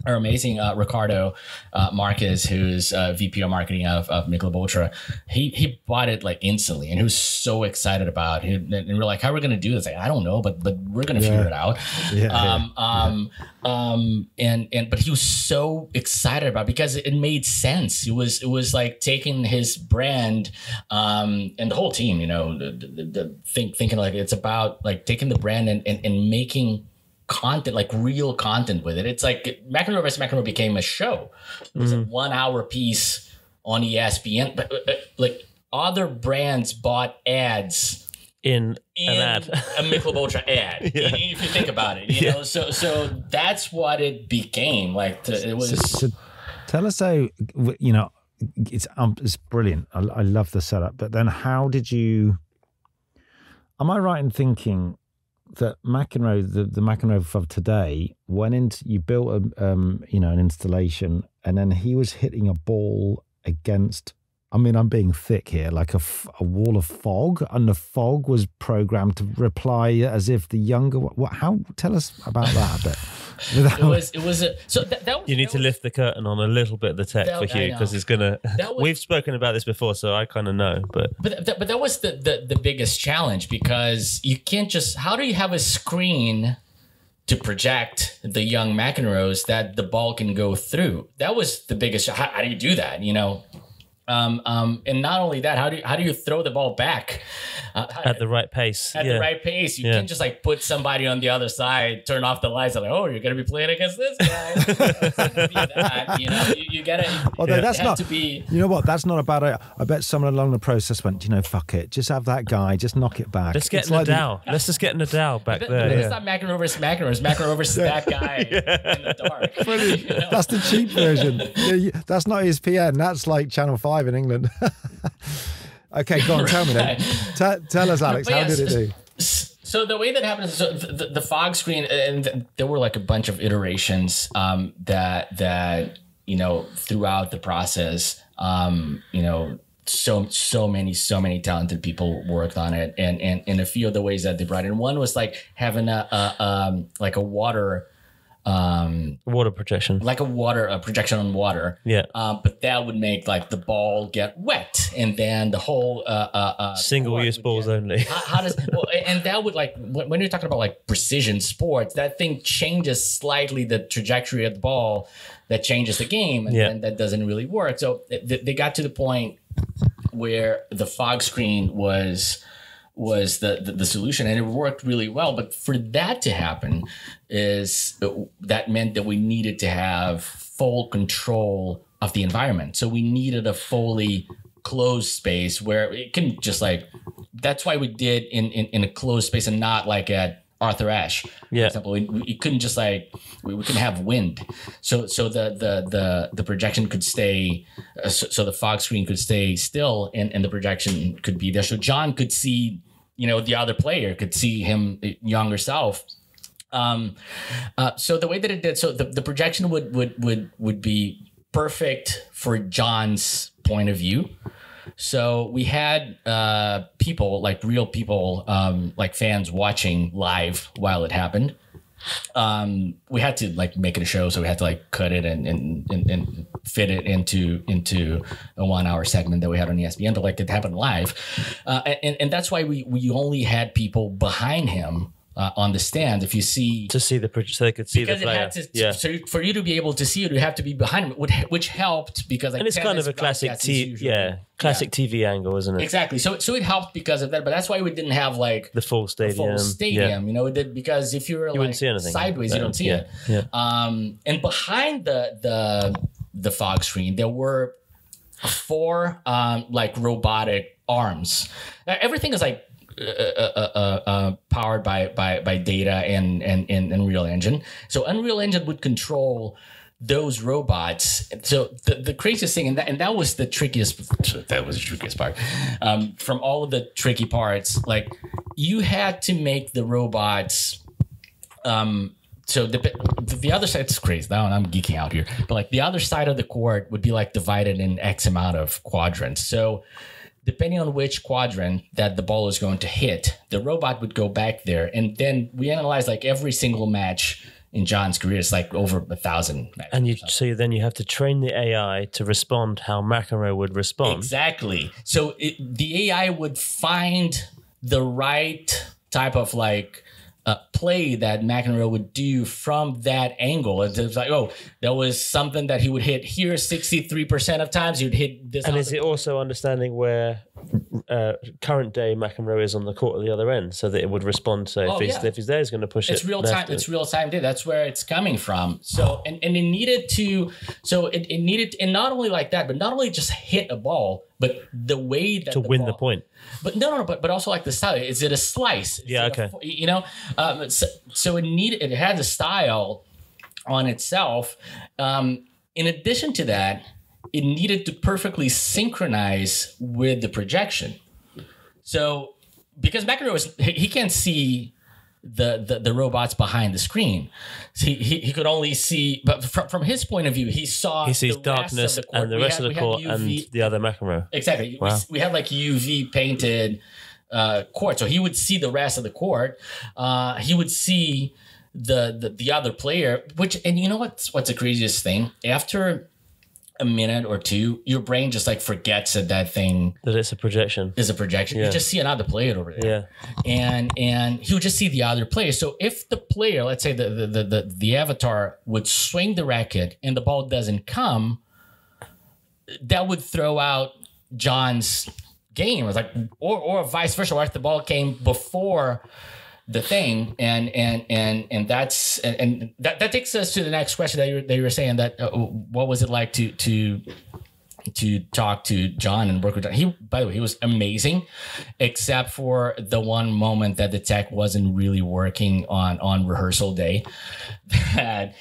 are amazing. Ricardo Marquez, who's VP of marketing of Michelob Ultra, he bought it like instantly, and he was so excited about it. And we're like, how are we going to do this? Like, I don't know, but we're going to figure it out. But he was so excited about it because it made sense. It was like taking his brand and the whole team, thinking like it's about like taking the brand and making content, like real content with it. It's like McEnroe vs. McEnroe became a show. It was a 1 hour piece on ESPN, but like other brands bought ads in an ad, a Michelob Ultra ad. If you think about it, so that's what it became. Like it was. So tell us how it's brilliant. I love the setup. But then, how did you? Am I right in thinking that McEnroe, the McEnroe of today, went into, you built an installation, and then he was hitting a ball against, I'm being thick here, like a wall of fog, and the fog was programmed to reply as if the younger, tell us about that a bit. You need to lift the curtain on a little bit of the tech for Hugh, because it's gonna. We've spoken about this before, so I kind of know. But that was the biggest challenge, because you can't just. How do you have a screen to project the young McEnroes that the ball can go through? That was the biggest. How do you do that? And not only that, how do you throw the ball back at the right pace? At the right pace, you can't just like put somebody on the other side, turn off the lights, and like, oh, you're gonna be playing against this guy. You gotta. Although that's not to be. You know what? That's not a bad idea. I bet someone along the process went, fuck it, just have that guy, just knock it back. Let's get Nadal. Let's just get Nadal back there. It's not McEnroe versus McEnroe. It's McEnroe versus that guy in the dark. That's the cheap version. That's not ESPN. That's like Channel 5 in England. Okay, go on, tell me then. Tell us, Alex, how did it do? So the way that happened is the fog screen, and there were like a bunch of iterations that throughout the process, so many talented people worked on it, and a few of the ways that they brought in. One was like having a water projection, like a projection on water. But that would make like the ball get wet, and then the whole single-use balls only. How does and that would, like, when you're talking about like precision sports, that thing changes slightly the trajectory of the ball, that changes the game, and then that doesn't really work. So they got to the point where the fog screen was the solution, and it worked really well. But for that to happen, that meant that we needed to have full control of the environment. So we needed a fully closed space where it can just like, that's why we did in a closed space and not like at Arthur Ashe. For example, we couldn't just like, we couldn't have wind. So the projection could stay, so the fog screen could stay still and the projection could be there. So John could see, the other player could see him younger self. So the way that it did, so the projection would be perfect for John's point of view. So we had people, like real people, like fans watching live while it happened. We had to like make it a show, so we had to like cut it and fit it into a 1 hour segment that we had on ESPN, but like it happened live. And that's why we only had people behind him on the stand. If you see so they could see the player. So for you to be able to see it, you have to be behind him, which helped because like, and it's kind of a classic TV angle, isn't it? Exactly. So it helped because of that, but that's why we didn't have like the full stadium. It did, because if you were wouldn't see anything sideways, you don't see it. And behind the fog screen, there were 4 like robotic arms. Everything is like powered by data and Unreal Engine. So Unreal Engine would control those robots. So the craziest thing, and that was the trickiest. That was the trickiest part. From all of the tricky parts, like you had to make the robots. So the other side, it's crazy. Now I'm geeking out here, but like the other side of the court would be like divided in X amount of quadrants. So depending on which quadrant that the ball is going to hit, the robot would go back there. And then we analyzed like every single match in John's career. It's like over 1,000 matches. And then you have to train the AI to respond how McEnroe would respond. Exactly. So the AI would find the right type of like play that McEnroe would do from that angle. It's like, there was something that he would hit here 63% of times. He would hit this. And is it also understanding where current day McEnroe is on the court at the other end, so that it would respond? So if he's there, he's going to push it. It's real time. It's real time data. That's where it's coming from. So and it needed to. So it needed, and not only like that, but not only just hit a ball, but the way that to win the point. But no, but also like the style. Is it a slice? Okay. So it had a style on itself. In addition to that, it needed to perfectly synchronize with the projection. So because McEnroe he can't see the robots behind the screen. He could only see, but from his point of view, he sees darkness and the rest of the court and the other McEnroe. Exactly. Wow. We had like UV painted court, so he would see the rest of the court. He would see the other player, and you know what's the craziest thing? After a minute or two, your brain just like forgets that thing that it's a projection. You just see another player over there, and he would just see the other player. So if the player, let's say the avatar, would swing the racket and the ball doesn't come, that would throw out John's game. It was like, or vice versa, or if the ball came before the thing, and that takes us to the next question that you were saying, that what was it like to talk to John and work with John? By the way, he was amazing, except for the one moment that the tech wasn't really working on rehearsal day. that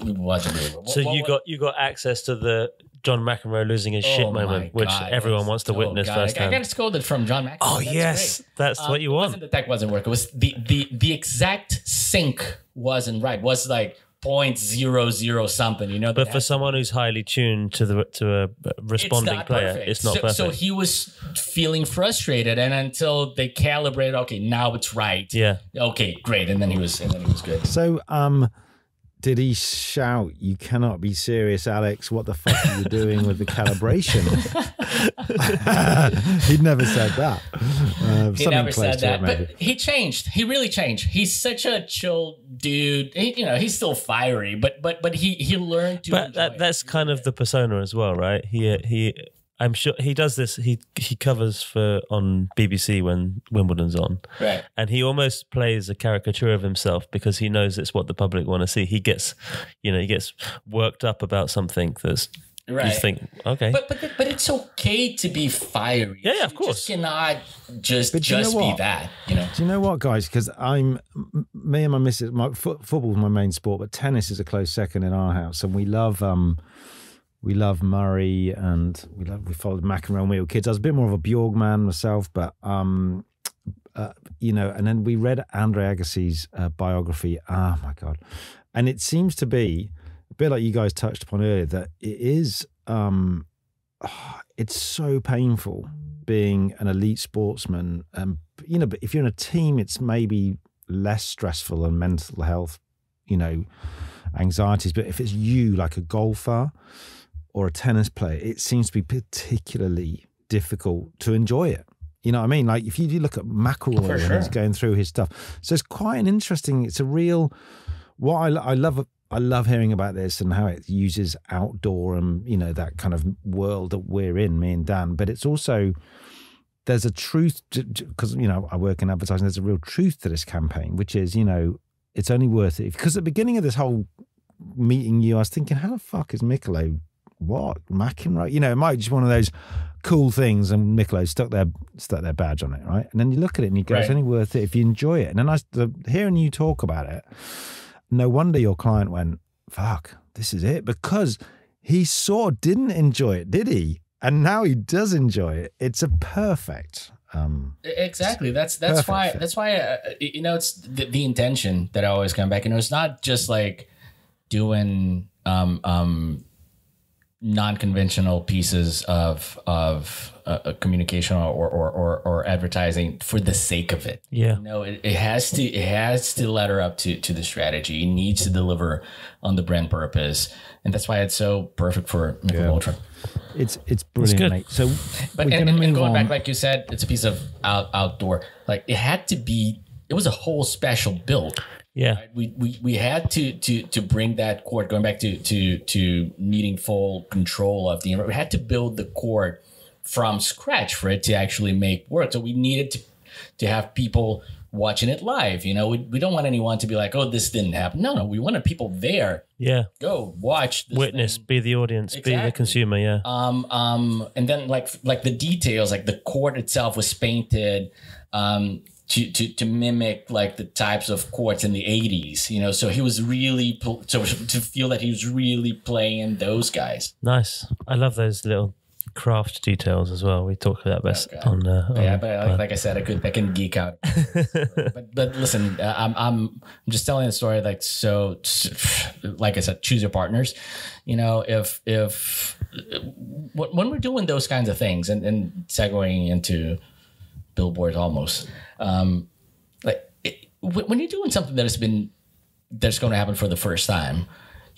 wasn't really. So you got access to the John McEnroe losing his shit moment, which everyone wants to witness firsthand. I got scolded from John McEnroe. Oh, yes. That's what you want. The tech wasn't working. It was the exact sync wasn't right. It was like 0.00 something, But for someone who's highly tuned to a responding player, perfect. It's not perfect. So he was feeling frustrated, and until they calibrated, okay, now it's right. Yeah. Okay, great. And then he was good. So, did he shout, "You cannot be serious, Alex? What the fuck are you doing with the calibration?" He'd never said that. He never said that, but he changed. He really changed. He's such a chill dude. He's still fiery, but he learned to. But that's kind of the persona as well, right? I'm sure he does this. He covers for on BBC when Wimbledon's on, right? And he almost plays a caricature of himself because he knows it's what the public want to see. He gets worked up about something that's right. You think, okay, but it's okay to be fiery. Yeah, of course. You cannot just be that. You know. Do you know what, guys? Because me and my missus, football's my main sport, but tennis is a close second in our house, and we love Murray, and we followed McEnroe when we were kids. I was a bit more of a Bjorg man myself, but and then we read Andre Agassi's biography. Oh my God. And it seems to be a bit like you guys touched upon earlier, that it is, it's so painful being an elite sportsman. But if you're in a team, it's maybe less stressful and mental health, anxieties. But if it's you, like a golfer or a tennis player, it seems to be particularly difficult to enjoy it. You know what I mean? Like if you look at McEnroe when he's going through his stuff. So it's quite an interesting, it's a real, what I love hearing about this and how it uses outdoor and, that kind of world that we're in, me and Dan. But it's also, there's a truth, because, I work in advertising, there's a real truth to this campaign, which is, it's only worth it. Because at the beginning of this whole meeting I was thinking, how the fuck is Michelob? What? McEnroe? It might be just one of those cool things, and Michelob stuck their badge on it, right? And then you look at it and you go, It's only worth it if you enjoy it. And then hearing you talk about it, no wonder your client went, fuck, this is it. Because he sort of didn't enjoy it, did he? And now he does enjoy it. It's a perfect... exactly. That's why it's the intention that I always come back. It's not just like doing non-conventional pieces of communication or advertising for the sake of it. Yeah. It has to ladder up to the strategy. It needs to deliver on the brand purpose, and that's why it's so perfect for Michelob Ultra. It's brilliant, mate. So, but and going back, like you said, it's a piece of outdoor. Like it was a whole special build. Yeah, right? We had to bring that court, going back to needing full control of the environment. We had to build the court from scratch for it to actually make work. So we needed to have people watching it live. We don't want anyone to be like, oh, this didn't happen. No, we wanted people there. Yeah, go watch this witness thing. Be the audience, exactly. Be the consumer. Yeah. And then like the details, like the court itself was painted to mimic like the types of courts in the 80s, so he was really to feel that he was really playing those guys. Nice. I love those little craft details as well. We talked about that on like I said, I can geek out. but listen, I'm just telling the story, like, so like I said, choose your partners. If when we're doing those kinds of things and segueing into Billboard almost, when you're doing something that's going to happen for the first time,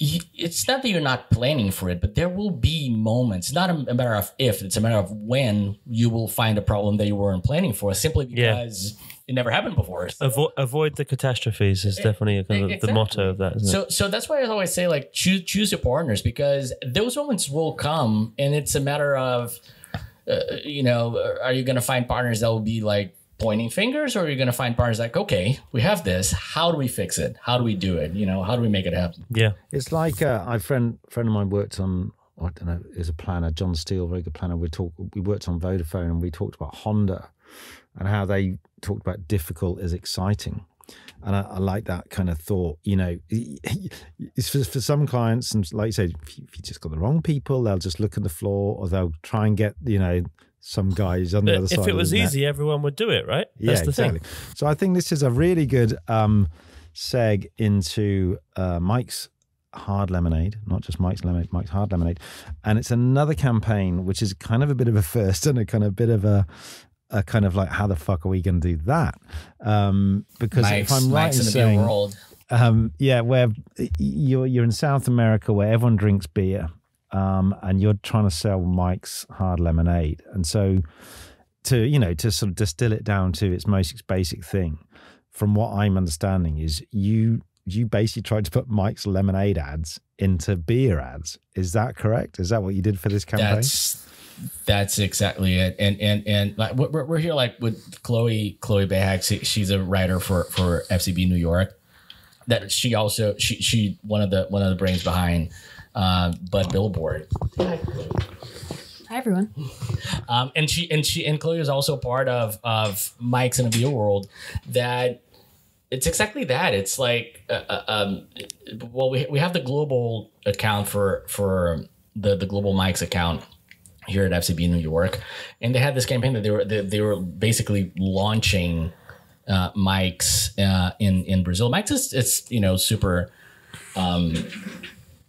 it's not that you're not planning for it, but there will be moments. It's not a matter of if, it's a matter of when you will find a problem that you weren't planning for, simply because it never happened before. So, avoid the catastrophes is definitely the motto of that, isn't it? So that's why I always say, like, choose your partners, because those moments will come, and it's a matter of, are you going to find partners that will be like pointing fingers, or are you going to find partners like, okay, we have this, how do we fix it? How do we do it? How do we make it happen? Yeah. It's like a friend of mine worked on, I don't know, is a planner, John Steele, very good planner. We worked on Vodafone, and we talked about Honda and how they talked about difficult is exciting. And I like that kind of thought. It's for some clients, and like you said, if you just got the wrong people, they'll just look at the floor, or they'll try and get, some guys on the other side. If it was easy, everyone would do it, right? That's the thing. So I think this is a really good seg into Mike's Hard Lemonade, not just Mike's Lemonade, Mike's Hard Lemonade. And it's another campaign, which is kind of a bit of a first and a kind of bit of a kind of like, how the fuck are we going to do that? Because if I'm right in saying, world. Where you're in South America, where everyone drinks beer, and you're trying to sell Mike's Hard Lemonade, and so to sort of distill it down to its most basic thing, from what I'm understanding, is you basically tried to put Mike's Lemonade ads into beer ads. Is that correct? Is that what you did for this campaign? That's exactly it. And like we're here like with Chloe Bayhack. She's a writer for FCB New York. That she also she one of the brains behind Billboard. Hi everyone. And Chloe is also part of Mike's in a Beer World. That it's exactly that. It's like well, we have the global account for the global Mike's account here at FCB New York, and they had this campaign that they were basically launching Mike's in Brazil. Mike's is super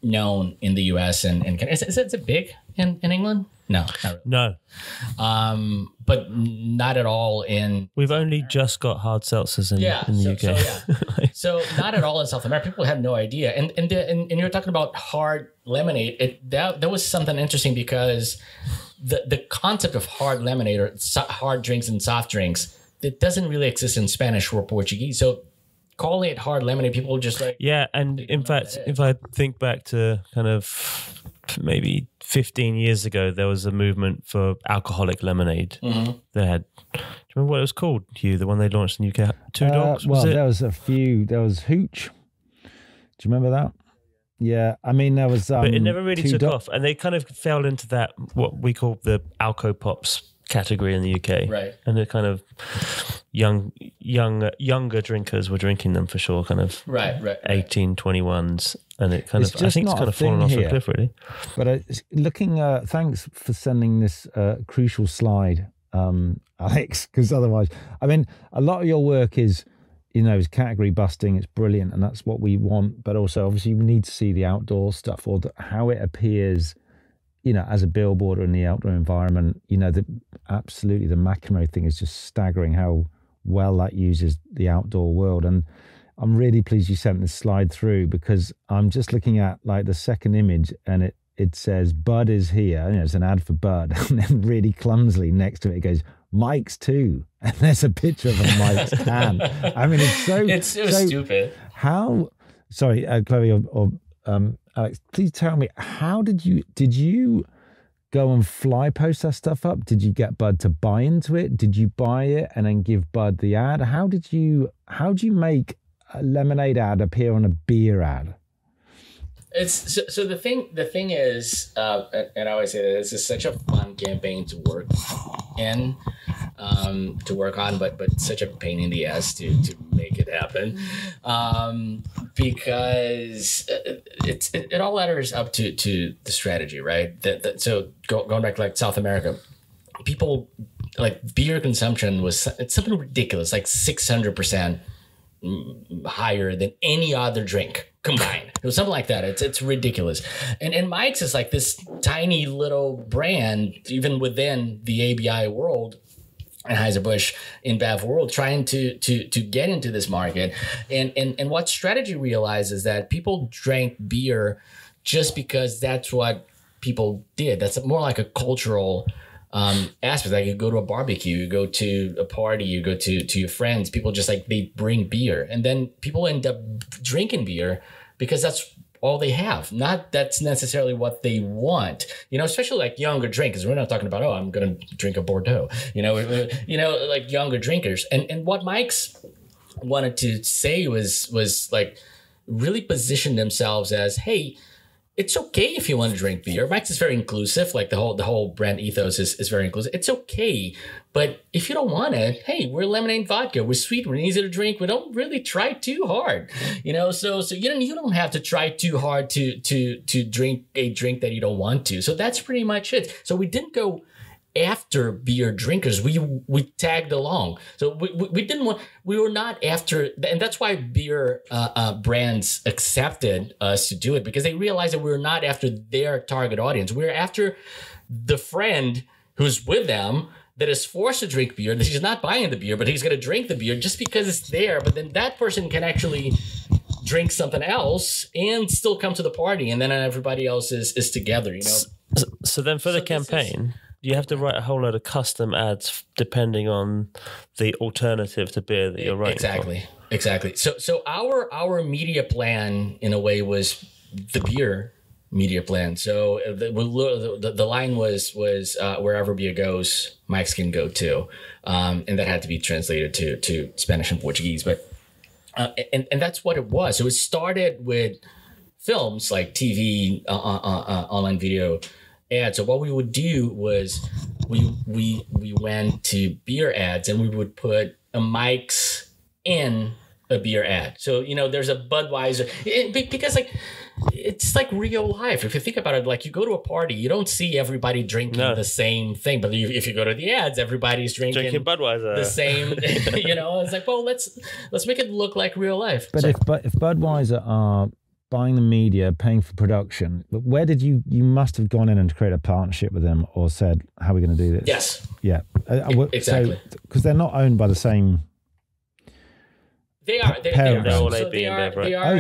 known in the US and is it big in England? No, not really. No. But not at all in. We've only just got hard seltzers in the UK. So not at all in South America. People have no idea. And you're talking about hard lemonade. That was something interesting because the concept of hard lemonade or hard drinks and soft drinks, it doesn't really exist in Spanish or Portuguese. So calling it hard lemonade, people just like. Yeah, and in fact, if I think back to kind of maybe 15 years ago, there was a movement for alcoholic lemonade. Mm-hmm. They had. Do you remember what it was called, Hugh? The one they launched in the UK? Two Dogs? There was a few. There was Hooch. Do you remember that? Yeah, I mean, there was. But it never really took off. And they kind of fell into that, what we call the Alco Pops category in the UK. Right. And the kind of younger drinkers were drinking them for sure, kind of 18, 21s. And it kind of, I think it's kind of fallen off a cliff, really. But looking, thanks for sending this crucial slide, Alex, because otherwise, I mean, a lot of your work is category busting. It's brilliant, and that's what we want. But also, obviously, we need to see the outdoor stuff or how it appears, as a billboarder in the outdoor environment. Absolutely, the McEnroe thing is just staggering how well that uses the outdoor world. And I'm really pleased you sent this slide through, because I'm just looking at like the second image, and it says Bud is here. It's an ad for Bud, and then really clumsily next to it goes Mike's too, and there's a picture of a Mike's can. I mean, it's so stupid. How? Sorry, Chloe or Alex, please tell me, how did you go and fly post that stuff up? Did you get Bud to buy into it? Did you buy it and then give Bud the ad? How do you make a lemonade ad appear on a beer ad? It's so the thing is, and I always say that this is such a fun campaign to work on, but such a pain in the ass to make it happen, because it all ladders up to the strategy, right? So going back to like South America, people like beer consumption it's something ridiculous, like 600% higher than any other drink combined. It was something like that. It's ridiculous. And Mike's is like this tiny little brand, even within the ABI world, Anheuser-Busch InBev world, trying to get into this market. And what strategy realizes that people drank beer just because that's what people did. That's more like a cultural aspect. Like you go to a barbecue, you go to a party, you go to your friends, people just like they bring beer, and then people end up drinking beer because that's all they have. Not that's necessarily what they want, especially like younger drinkers. We're not talking about, I'm going to drink a Bordeaux, like younger drinkers. And what Mike's wanted to say was like really position themselves as, hey, it's okay if you want to drink beer. Mike's is very inclusive. Like the whole brand ethos is very inclusive. It's okay. But if you don't want it, hey, we're lemonade vodka. We're sweet. We're easy to drink. We don't really try too hard, So you don't have to try too hard to drink a drink that you don't want to. So that's pretty much it. So we didn't go after beer drinkers. We tagged along. So we were not after, and that's why beer brands accepted us to do it, because they realized that we were not after their target audience. We're after the friend who's with them that is forced to drink beer, that he's not buying the beer, but he's going to drink the beer just because it's there. But then that person can actually drink something else and still come to the party, and then everybody else is together, So then for the campaign, you have to write a whole load of custom ads depending on the alternative to beer that you're writing. Exactly. So our media plan in a way was the beer media plan. So the line was wherever beer goes, mics can go too, and that had to be translated to Spanish and Portuguese. But and that's what it was. So it started with films like TV, online video ads. So what we would do was we went to beer ads, and we would put a mics in a beer ad. So there's a Budweiser, because like it's like real life. If you think about it, like you go to a party, you don't see everybody drinking the same thing. But if you go to the ads, everybody's drinking Budweiser, the same. It's like, well, let's make it look like real life. But if Budweiser are buying the media, paying for production, where did you must have gone in and created a partnership with them, or said, how are we going to do this? Yes. Yeah. Exactly. Because they're not owned by the same. They are. They're all AB and Bev, right? They are.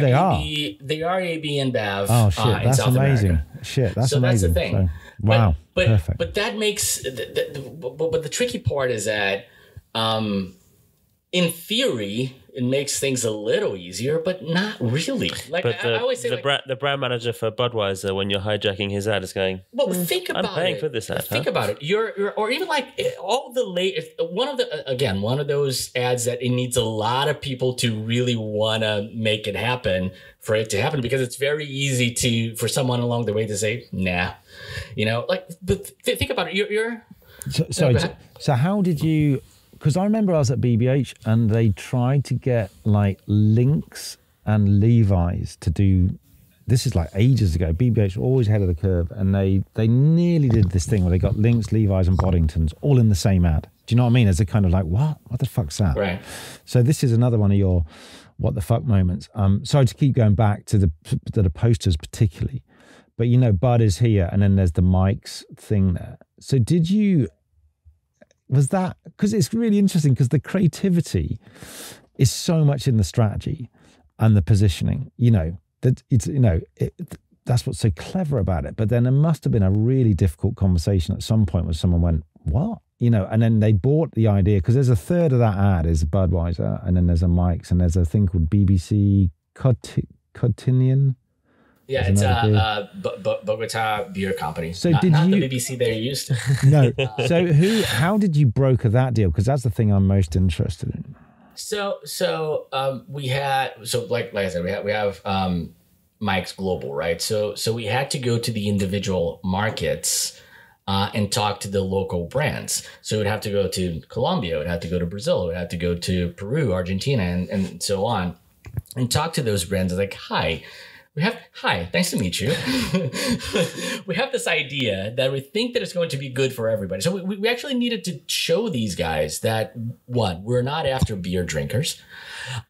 They are AB and Bev. Oh shit, that's amazing. America. Shit, that's so amazing. That's the thing. Wow, perfect. But that makes. But the tricky part is that, in theory, it makes things a little easier, but not really. Like I always say, the brand manager for Budweiser, when you're hijacking his ad, is going, well, think about it. I'm paying for this ad. Think about it. You're or even like all the late one of those ads that it needs a lot of people to really want to make it happen for it to happen, because it's very easy for someone along the way to say, nah, But think about it. You're So how did you? Because I remember I was at BBH and they tried to get like Lynx and Levi's to do. This is like ages ago. BBH were always ahead of the curve, and they nearly did this thing where they got Lynx, Levi's, and Boddingtons all in the same ad. Do you know what I mean? As a kind of like, what the fuck's that? right. So this is another one of your what the fuck moments. Sorry to keep going back to the posters particularly, but Bud is here, and then there's the mics thing there. So did you? Was that, because it's really interesting, because the creativity is so much in the strategy and the positioning, that it's, that's what's so clever about it. But then there must have been a really difficult conversation at some point where someone went, what? And then they bought the idea, because there's a third of that ad is Budweiser, and then there's a mics, and there's a thing called BBC Cotinian. Yeah, it's Bogota Beer Company. So not the BBC they're used to. No. So how did you broker that deal? Because that's the thing I'm most interested in. So we had, like I said, we have Mike's Global, right? So we had to go to the individual markets and talk to the local brands. So we'd have to go to Colombia, we'd have to go to Brazil, we'd have to go to Peru, Argentina, and so on, and talk to those brands. Like, hi, nice to meet you. We have this idea that we think that it's going to be good for everybody. So we actually needed to show these guys that, one, we're not after beer drinkers,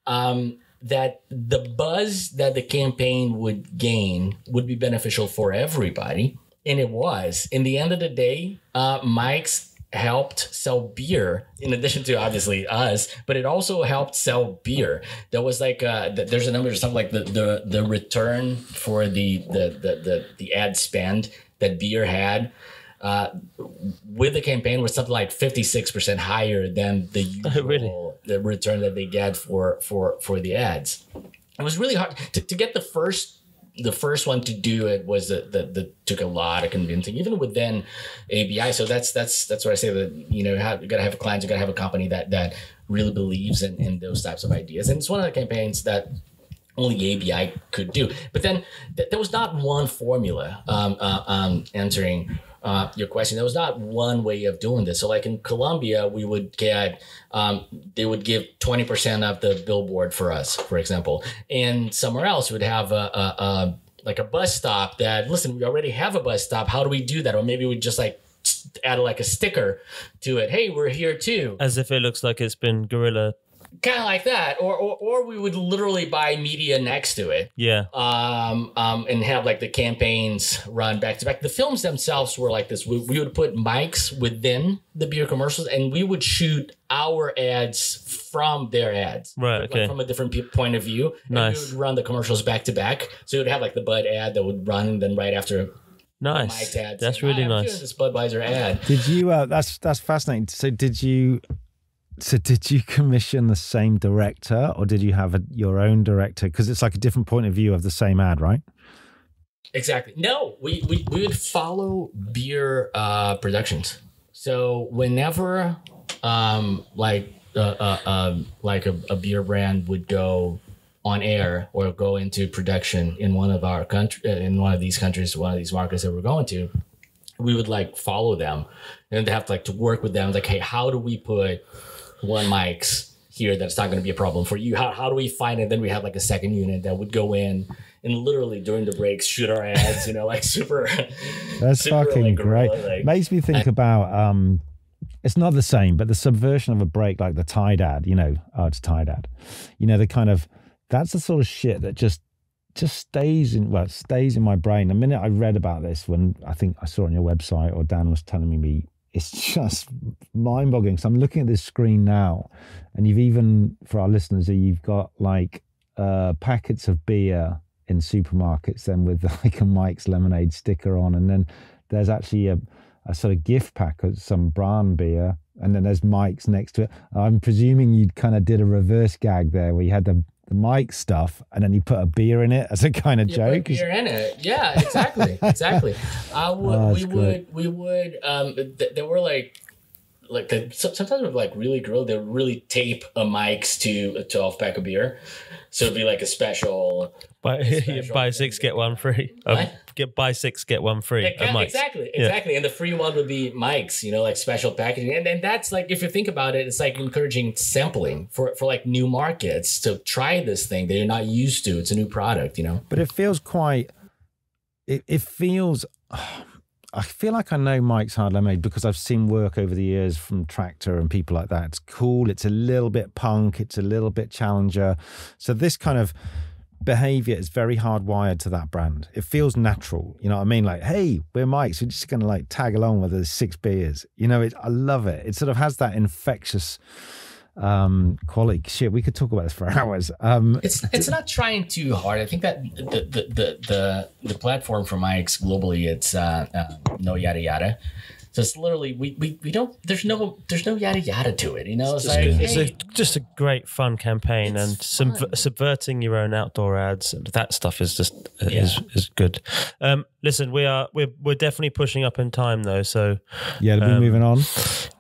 that the buzz that the campaign would gain would be beneficial for everybody. And it was. In the end of the day, Mike's helped sell beer, in addition to obviously us, but it also helped sell beer. There was like there's a number of something like the return for the ad spend that beer had with the campaign was something like 56% higher than the usual the return that they get for the ads. It was really hard to get the first one to do it. Was that took a lot of convincing, even within ABI. So that's what I say, that you got to have a client, you got to have a company that really believes in those types of ideas. And it's one of the campaigns that only ABI could do. But then there was not one formula. Answering your question, there was not one way of doing this. So like in Colombia, we would get they would give 20% of the billboard for us, for example, and somewhere else would have a bus stop that, listen, we already have a bus stop, how do we do that? Or maybe we just like add like a sticker to it, hey, we're here too, as if it looks like it's been guerrilla. Kind of like that, or we would literally buy media next to it, and have like the campaigns run back to back. The films themselves were like this. We would put mics within the beer commercials, and we would shoot our ads from their ads, right? Okay, like from a different point of view. Nice. And we would run the commercials back to back, so you would have like the Bud ad that would run, and then right after. Nice. Ad that's saying, really nice. This Budweiser ad. Did you? That's fascinating. So did you commission the same director, or did you have your own director? Because it's like a different point of view of the same ad, right? Exactly. No, we would follow beer productions. So whenever like a beer brand would go on air or go into production in one of our in one of these countries, one of these markets that we're going to, we would like follow them and they have to like to work with them. Like, hey, how do we put one mics here that's not going to be a problem for you? How do we find it? Then we have like a second unit that would go in and literally during the breaks shoot our ads, like super. That's super, fucking like, great. like, Makes me think about it's not the same, but the subversion of a break, like the Tide ad, it's Tide ad. The kind of, that's the sort of shit that just stays in my brain. The minute I read about this, when I think I saw it on your website or Dan was telling me, it's just mind-boggling. So I'm looking at this screen now, and you've even, for our listeners, you've got like packets of beer in supermarkets then with like a Mike's Lemonade sticker on, and then there's actually a sort of gift pack of some brand beer, and then there's Mike's next to it. I'm presuming you kind of did a reverse gag there where you had the Mike stuff and then you put a beer in it as a kind of joke. Put beer in it. Yeah, exactly. Exactly. We would there were like sometimes with like really grilled, they would really tape a Mike's to a 12-pack of beer. So it'd be like a special. Buy 6, get 1 free. Buy 6, get 1 free. Exactly. And the free one would be Mike's, like special packaging. And that's like, if you think about it, it's like encouraging sampling for like new markets to try this thing that you're not used to. It's a new product, But it feels quite, it feels, I feel like I know Mike's Hard Lemonade because I've seen work over the years from Tractor and people like that. It's cool. It's a little bit punk. It's a little bit challenger. So this kind of behavior is very hardwired to that brand. It feels natural. You know what I mean? Like, hey, we're Mike's. We're just going to like tag along with the 6 beers. I love it. It sort of has that infectious quality. Shit, we could talk about this for hours. It's not trying too hard. I think that the platform for Mike's globally, it's no yada yada. So it's literally we don't. There's no yada yada to it. It's like it's just a great fun campaign, and subverting your own outdoor ads. That stuff is just is good. Listen, we're definitely pushing up in time though. So to be moving on.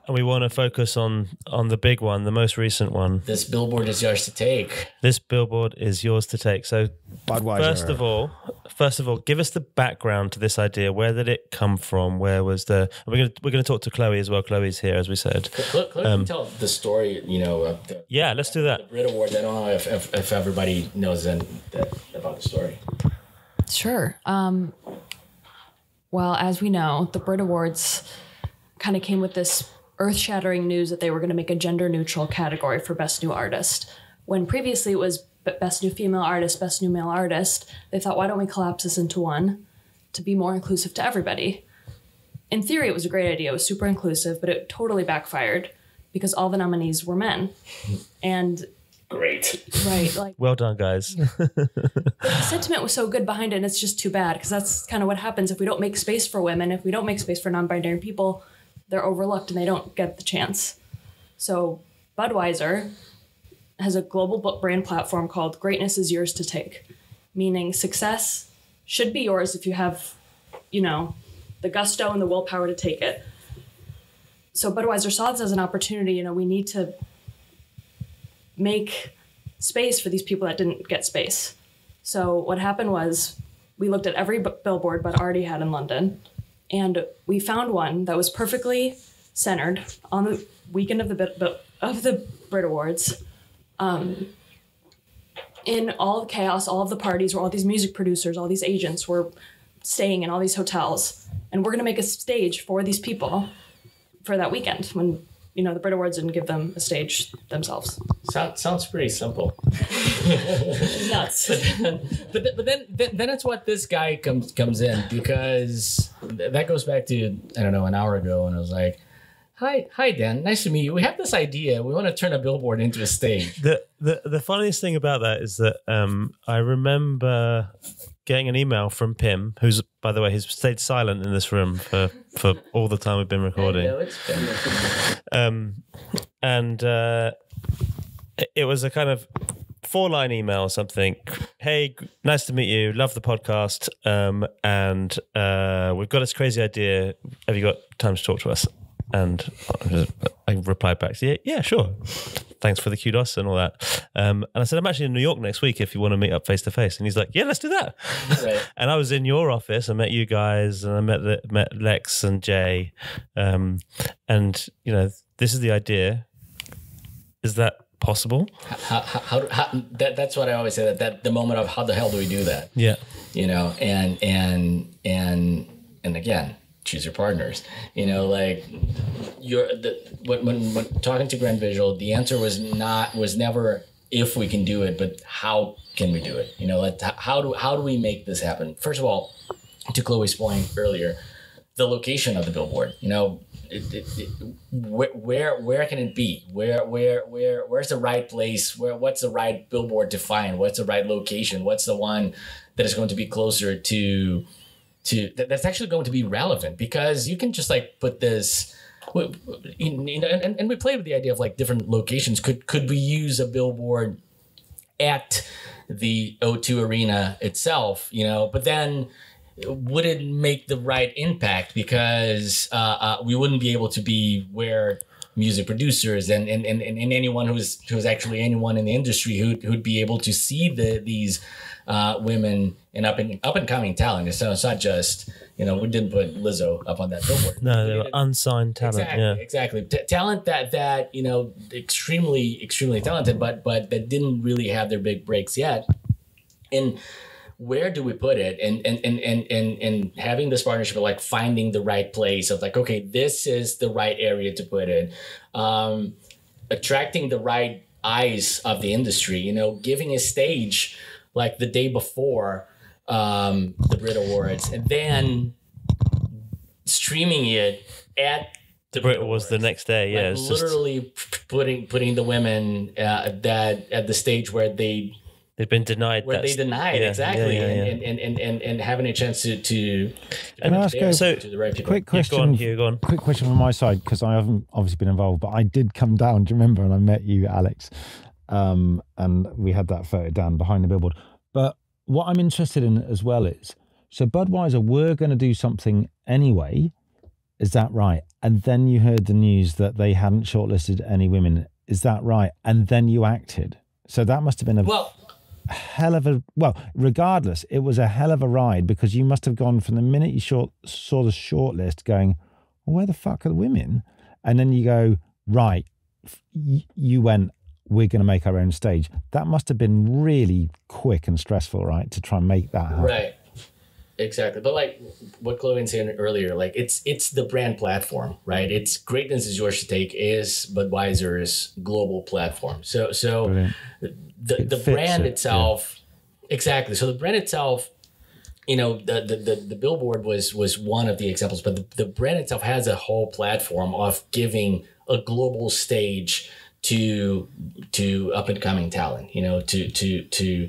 And we want to focus on the big one, the most recent one. This billboard is yours to take. This billboard is yours to take. So Budweiser. First of all, give us the background to this idea. Where did it come from? Where was we're going to talk to Chloe as well. Chloe's here, as we said. Chloe can tell the story. Of the, let's do that. The Brit Awards. I don't know if everybody knows about the story. Sure. Well, as we know, the Brit Awards kind of came with this earth-shattering news that they were going to make a gender-neutral category for Best New Artist. When previously it was Best New Female Artist, Best New Male Artist, they thought, why don't we collapse this into one to be more inclusive to everybody? In theory, it was a great idea. It was super inclusive, but it totally backfired because all the nominees were men. And great. Right. Like, well done, guys. The sentiment was so good behind it, and it's just too bad because that's kind of what happens if we don't make space for women, if we don't make space for non-binary people. They're overlooked and they don't get the chance. So Budweiser has a global brand platform called Greatness is Yours to Take, meaning success should be yours if you have, the gusto and the willpower to take it. So Budweiser saw this as an opportunity. We need to make space for these people that didn't get space. So what happened was we looked at every billboard Bud already had in London, and we found one that was perfectly centered on the weekend of the Brit Awards. In all the chaos, all of the parties, where all these music producers, all these agents were staying in all these hotels. And we're going to make a stage for these people for that weekend when, the Brit Awards didn't give them a stage themselves. Sounds pretty simple. Nuts. But then it's what this guy comes in, because that goes back to, I don't know, an hour ago, and I was like, Hi, Dan. Nice to meet you. We have this idea. We want to turn a billboard into a stage. The funniest thing about that is that I remember getting an email from Pim, who's, by the way, he's stayed silent in this room for all the time we've been recording. It's Pim. And it was a kind of 4-line email or something. Hey, nice to meet you. Love the podcast. And we've got this crazy idea. Have you got time to talk to us? And I replied back, yeah, sure. Thanks for the kudos and all that. And I said, I'm actually in New York next week if you want to meet up face to face. And he's like, yeah, let's do that. Right. And I was in your office. I met you guys, and I met Lex and Jay. And this is the idea. Is that possible? How that's what I always say. That the moment of how the hell do we do that? Yeah. And again, choose your partners. Like when talking to Grand Visual, the answer was never if we can do it, but how can we do it? How do we make this happen? First of all, to Chloe's point earlier, the location of the billboard. Where can it be? Where's the right place? What's the right billboard to find? What's the right location? What's the one that is going to be closer to that's actually going to be relevant? Because you can just put this, and we played with the idea of different locations. Could we use a billboard at the O2 Arena itself? But then would it make the right impact? Because we wouldn't be able to be where music producers and anyone who's actually anyone in the industry who'd be able to see these women and up and coming talent. So it's not just we didn't put Lizzo up on that billboard. No, they were unsigned talent. Exactly. Talent that extremely talented, but that didn't really have their big breaks yet. And where do we put it? And having this partnership of finding the right place of okay, this is the right area to put it, attracting the right eyes of the industry, giving a stage the day before the Brit Awards, and then streaming it at the Brit Awards the next day. Yeah, it's literally putting the women at the stage where they've been denied. Exactly. And having a chance to Can I ask to the right people. Quick question. Go on. Quick question from my side, because I haven't obviously been involved, but I did come down. Do you remember? And I met you, Alex, and we had that photo down behind the billboard. But what I'm interested in as well is, so Budweiser were going to do something anyway. Is that right? And then you heard the news that they hadn't shortlisted any women. Is that right? And then you acted. So that must have been hell of a, regardless, it was a hell of a ride, because you must have gone from the minute you saw the shortlist going, well, where the fuck are the women? And then you go, right, you went, we're going to make our own stage. That must have been really quick and stressful, right, to try and make that happen. Right. Exactly. But what Chloe was saying earlier, it's the brand platform, right? It's Greatness Is Yours to Take is Budweiser's global platform. So the brand itself, exactly. So the brand itself, the billboard was one of the examples, but the brand itself has a whole platform of giving a global stage to up and coming talent, to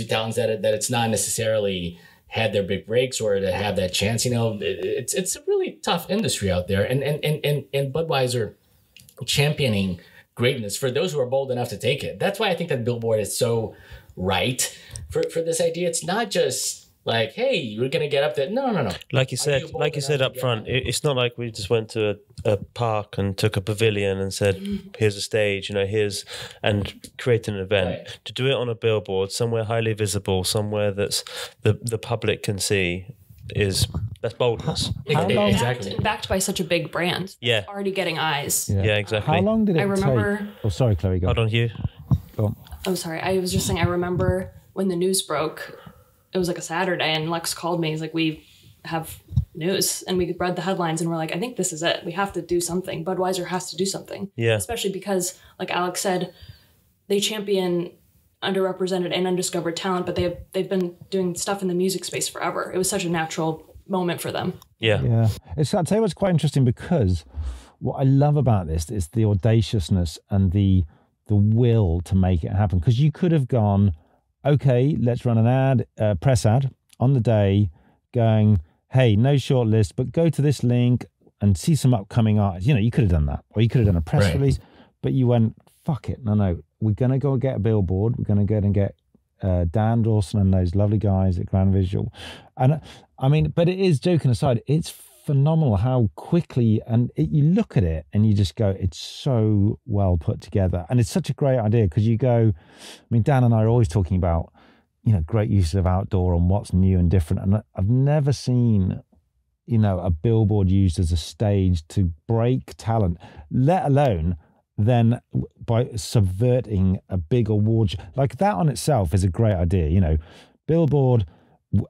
talents that it's not necessarily had their big breaks or to have that chance. It's a really tough industry out there, and Budweiser championing greatness for those who are bold enough to take it. That's why I think that Billboard is so right for this idea. It's not just hey, we're gonna get up there. No. Like you said up front, it's not like we just went to a park and took a pavilion and said, "Here's a stage," and create an event. Right. To do it on a billboard, somewhere highly visible, somewhere that's the public can see, that's boldness. Exactly. Backed by such a big brand. Yeah. Already getting eyes. Yeah, exactly. How long did it take? Oh, sorry, Chloe. Go on. Hold on, Hugh. Go on. Oh, sorry. I was just saying, I remember when the news broke, it was a Saturday, and Lex called me. He's like, we have news. And we read the headlines, and we're like, I think this is it. We have to do something. Budweiser has to do something. Yeah. Especially because, like Alex said, they champion underrepresented and undiscovered talent, but they've been doing stuff in the music space forever. It was such a natural moment for them. Yeah. I'll tell you what's quite interesting, because what I love about this is the audaciousness and the will to make it happen. Because you could have gone, okay, let's run an press ad on the day going, hey, no shortlist, but go to this link and see some upcoming artists. You could have done that. Or you could have done a press release, but you went, fuck it. No. we're going to go and get a billboard. We're going to go and get Dan Dawson and those lovely guys at Grand Visual. And I mean, but it is, joking aside, it's phenomenal how quickly, and you look at it and you just go, it's so well put together. And it's such a great idea because you go, I mean, Dan and I are always talking about, you know, great use of outdoor and what's new and different. And I've never seen, you know, a billboard used as a stage to break talent, let alone then by subverting a big award. Like that on itself is a great idea, you know, billboard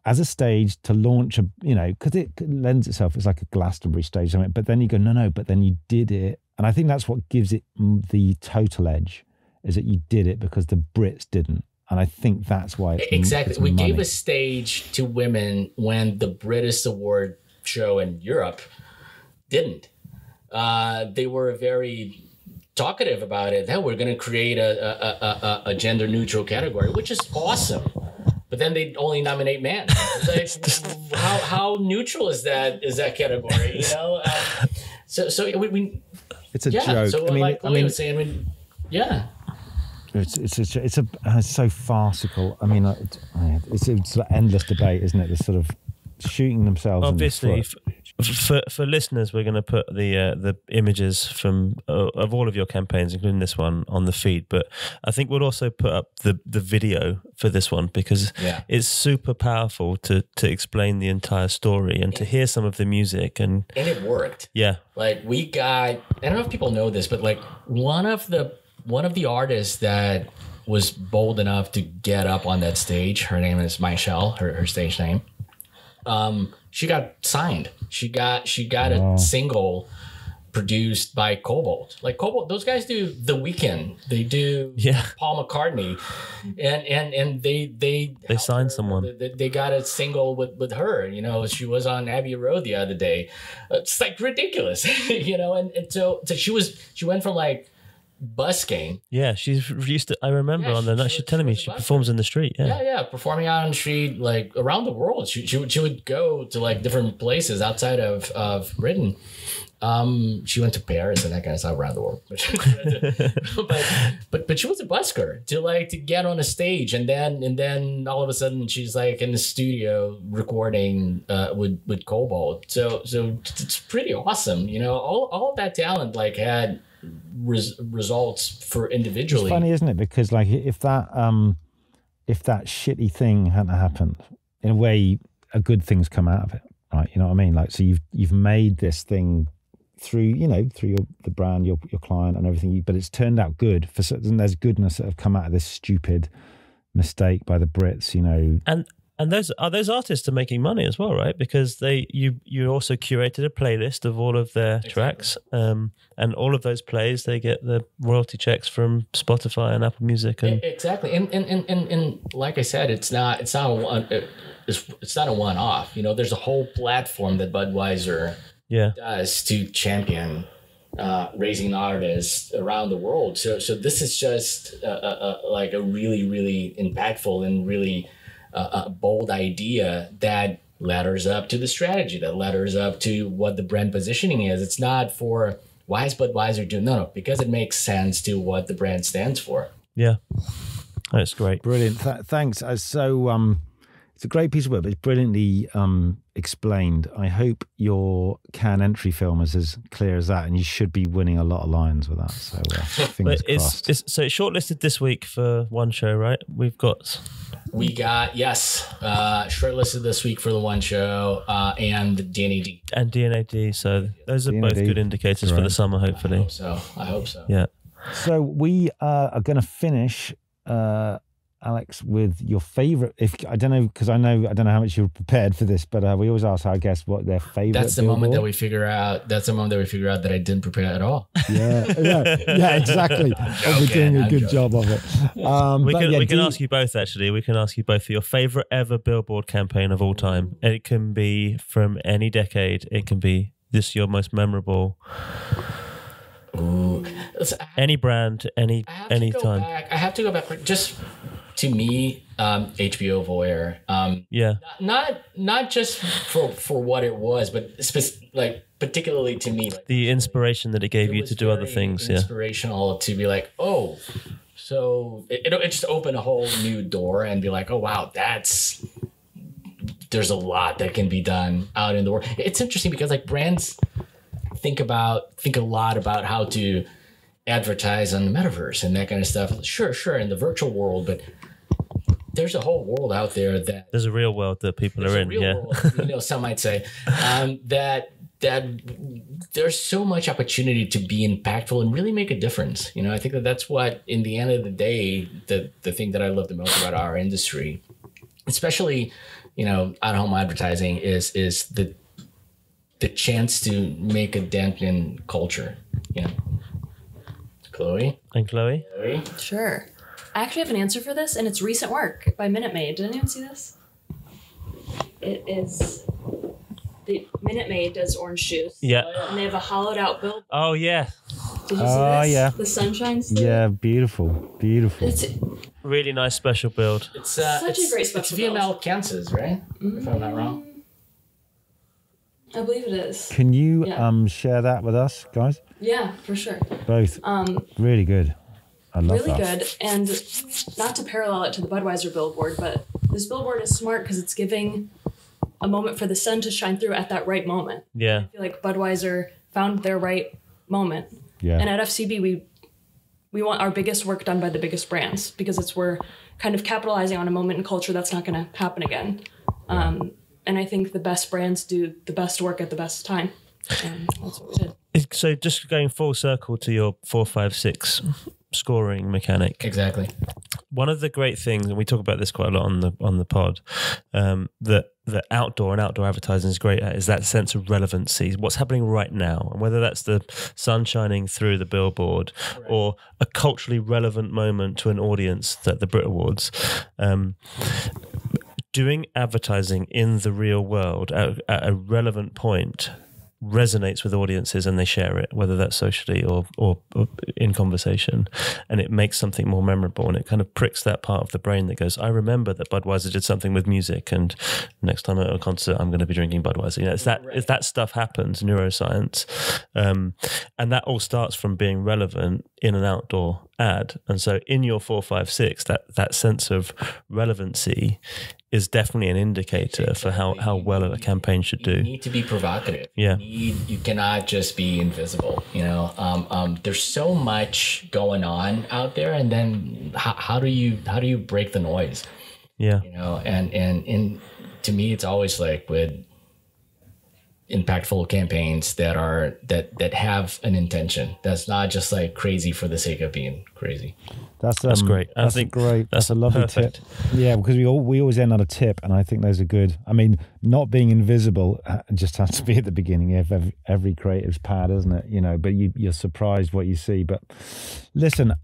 as a stage to launch a, you know, because it lends itself, it's like a Glastonbury stage, something. But then you go, no, but then you did it. And I think that's what gives it the total edge, is that you did it because the Brits didn't. And I think that's why exactly. We gave a stage to women when the British award show in Europe didn't. They were very talkative about it. That we're going to create a gender neutral category, which is awesome. But then they only nominate men. Like, how neutral is that category? You know. So we it's a joke. So I mean, saying, yeah. It's so farcical. I mean, it's a sort of endless debate, isn't it? This sort of shooting themselves. Obviously, for listeners, we're going to put the images from of all of your campaigns, including this one, on the feed. But I think we'll also put up the video for this one because it's super powerful to explain the entire story and to hear some of the music and it worked. Yeah, like we got. I don't know if people know this, but like one of the artists that was bold enough to get up on that stage, her name is Michelle, her stage name. She got signed. She got a single produced by Cobalt. Like Cobalt, those guys do The Weeknd. They do Paul McCartney, and they signed someone. They got a single with her. You know, she was on Abbey Road the other day. It's like ridiculous, you know. And so she went from like busking. Yeah, she's used to. I remember on the night she's telling me she performs in the street. Yeah, performing out on the street like around the world. She would go to like different places outside of Britain. She went to Paris and that kind of stuff around the world. but she was a busker to get on a stage and then all of a sudden she's like in the studio recording with Cobalt. So it's pretty awesome. You know, all of that talent like had results for individually. It's funny, isn't it? Because like if that shitty thing hadn't happened, in a way, a good thing's come out of it, right? You know what I mean? Like, so you've made this thing through the brand, your client, and everything. But it's turned out good for certain. There's goodness that have come out of this stupid mistake by the Brits, you know. And those artists are making money as well, right? Because you also curated a playlist of all of their tracks, and all of those plays they get the royalty checks from Spotify and Apple Music. And exactly, and like I said, it's not a one-off. You know, there's a whole platform that Budweiser does to champion raising artists around the world. So this is just like a really, really impactful and really a bold idea that ladders up to the strategy, that ladders up to what the brand positioning is. It's not for why is Budweiser doing no, because it makes sense to what the brand stands for. Yeah, that's great, brilliant. Thanks. So it's a great piece of work, but it's brilliantly explained. I hope your can entry film is as clear as that, and you should be winning a lot of Lions with that. So fingers crossed. So it's shortlisted this week for one show, right? We got shortlisted this week for the one show and DNAD. And DNAD. So those are both good indicators for the summer, hopefully. I hope so. Yeah. So we are going to finish. Alex, with your favorite, I don't know how much you're prepared for this, but we always ask our guests what their favorite. That's the moment that we figure out. That's the moment that we figure out that I didn't prepare at all. Yeah, exactly. We're doing a good job of it. We can ask you both. Actually, we can ask you both for your favorite ever Billboard campaign of all time. It can be from any decade. It can be your most memorable. Ooh. Any brand, any time. I have to go back. Just to me, HBO Voyeur. Not just for what it was, but particularly to me, the inspiration that it gave you to do other things. Inspirational to be like, oh, So it just opened a whole new door and be like, oh, wow, there's a lot that can be done out in the world. It's interesting because like brands think a lot about how to advertise on the metaverse and that kind of stuff. Sure, in the virtual world, but there's a whole world out there that there's a real world that people are in. Yeah, world, some might say that there's so much opportunity to be impactful and really make a difference. I think that's what, in the end of the day, the thing that I love the most about our industry, especially out-of-home advertising, is the chance to make a dent in culture. Chloe? And Chloe? Sure. I actually have an answer for this, and it's recent work by Minute Maid. Did anyone see this? It is... The Minute Maid does orange juice. Yeah. And they have a hollowed out billboard. Oh, yeah. Did you see this? Yeah. The sunshine stick? Yeah, beautiful. It's Really nice special build. It's such a great special It's VML Kansas, right? If I'm not wrong. I believe it is. Can you share that with us, guys? Yeah, for sure. Both. Really good. I love Really that. good. And not to parallel it to the Budweiser billboard, but this billboard is smart because it's giving a moment for the sun to shine through at that right moment. Yeah. I feel like Budweiser found their right moment. Yeah. And at FCB, we want our biggest work done by the biggest brands because we're kind of capitalizing on a moment in culture that's not going to happen again. And I think the best brands do the best work at the best time. And that's what we did. So just going full circle to your 4, 5, 6 scoring mechanic. Exactly. One of the great things, and we talk about this quite a lot on the pod, that outdoor and outdoor advertising is great at, is that sense of relevancy. What's happening right now, and whether that's the sun shining through the billboard or a culturally relevant moment to an audience at the Brit Awards. Doing advertising in the real world at a relevant point resonates with audiences and they share it, whether that's socially or in conversation, and it makes something more memorable, and it kind of pricks that part of the brain that goes, I remember that Budweiser did something with music, and next time at a concert I'm going to be drinking Budweiser. It's that if that stuff happens, neuroscience, and that all starts from being relevant in an outdoor ad. And so in your 4, 5, 6, that sense of relevancy is definitely an indicator for how well a campaign should do. You need to be provocative. Yeah. You cannot just be invisible. There's so much going on out there, and then how do you break the noise? Yeah. And to me, it's always like with impactful campaigns that have an intention. That's not just like crazy for the sake of being crazy. That's great. I think great. That's a lovely perfect. tip. Yeah, because we always end on a tip, and I think those are good. I mean, not being invisible just has to be at the beginning of every creative's pad, isn't it? But you're surprised what you see. But listen,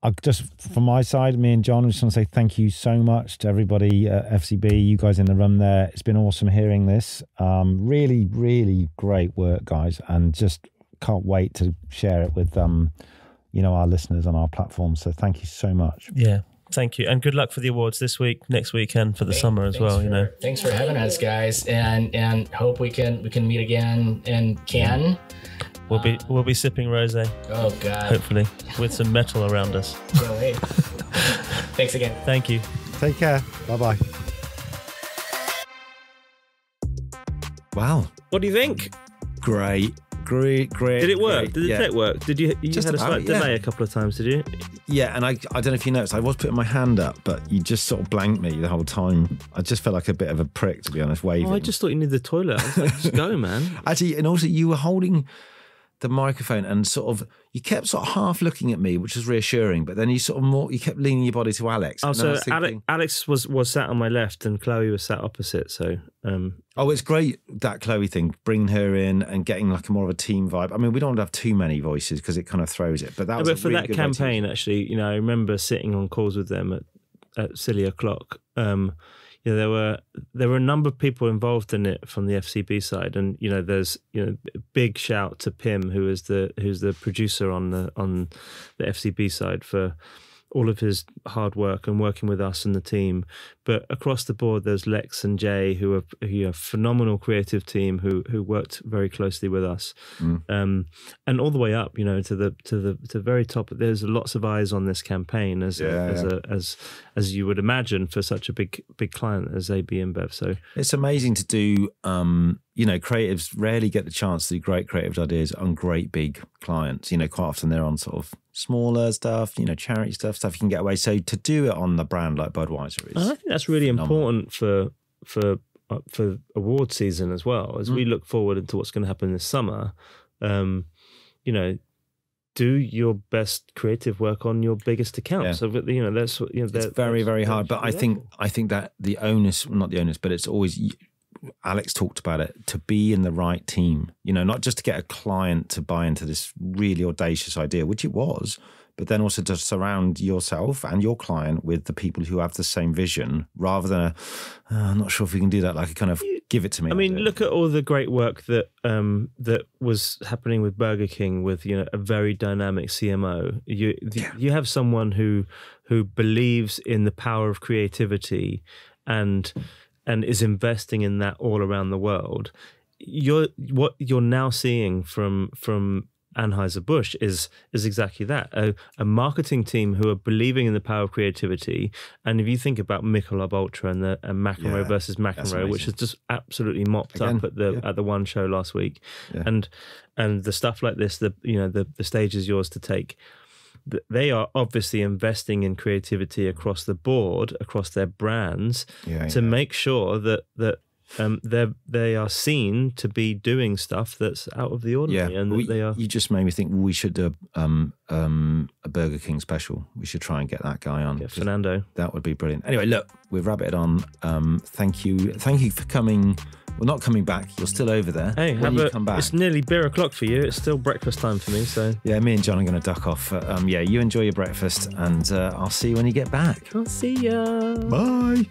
I just from my side, me and John, I just want to say thank you so much to everybody at FCB, you guys in the room there. It's been awesome hearing this. Really, really great work, guys, and just can't wait to share it with our listeners on our platform. So thank you so much. Yeah, thank you, and good luck for the awards this week, next weekend, for the summer as well. Thanks for having us, guys, and hope we can meet again and can. We'll be sipping rosé. Oh God! Hopefully, with some metal around us. Can't wait. Thanks again. Thank you. Take care. Bye bye. Wow. What do you think? Great. Did it work? Did the tech work? Did you Just had a slight about, delay a couple of times, did you? Yeah, and I don't know if you noticed, I was putting my hand up, but you just sort of blanked me the whole time. I just felt like a bit of a prick, to be honest, waving. Oh, I just thought you needed the toilet. I was like, just go, man. Actually, and also you were holding the microphone and sort of, you kept sort of half looking at me, which was reassuring, but then you kept leaning your body to Alex. Oh, and so thinking, Alex was sat on my left and Chloe was sat opposite, so... Oh, it's great, that Chloe thing, bringing her in and getting like more of a team vibe. I mean, we don't want to have too many voices because it kind of throws it, but that was but for really that good campaign, way to... actually, I remember sitting on calls with them at Silly O'Clock. There were a number of people involved in it from the FCB side, and there's a big shout to Pim, who's the producer on the FCB side for all of his hard work and working with us and the team. But across the board, there's Lex and Jay, who are a phenomenal creative team who worked very closely with us, and all the way up, you know, to the very top. There's lots of eyes on this campaign as you would imagine for such a big client as AB InBev. So it's amazing to do. You know, creatives rarely get the chance to do great creative ideas on great big clients. You know, quite often they're on sort of smaller stuff, you know, charity stuff you can get away. So to do it on the brand like Budweiser is, I think that's really important for award season as well. As we look forward into what's going to happen this summer, you know, do your best creative work on your biggest accounts. Yeah. So, you know, it's very, very hard. But I think that the onus, not the onus, but it's always. Alex talked about it, to be in the right team, you know, not just to get a client to buy into this really audacious idea, which it was, but then also to surround yourself and your client with the people who have the same vision, rather than I'm not sure if we can do that, like a kind of give it to me. I mean, look at all the great work that that was happening with Burger King, with, you know, a very dynamic CMO. You have someone who believes in the power of creativity and is investing in that all around the world. What you're now seeing from Anheuser-Busch is exactly that. A marketing team who are believing in the power of creativity. And if you think about Michelob Ultra and McEnroe versus McEnroe, which is just absolutely mopped up at the one show last week, and the stuff like this, the stage is yours to take. They are obviously investing in creativity across the board, across their brands, to make sure that they are seen to be doing stuff that's out of the ordinary. Yeah, and you just made me think we should do a Burger King special. We should try and get that guy on. Get Fernando. That would be brilliant. Anyway, look, we've rabbited on. Thank you for coming. Well, not coming back. You're still over there. Hey, come back? It's nearly beer o'clock for you. It's still breakfast time for me. So yeah, me and John are going to duck off. You enjoy your breakfast, and I'll see you when you get back. I'll see ya. Bye.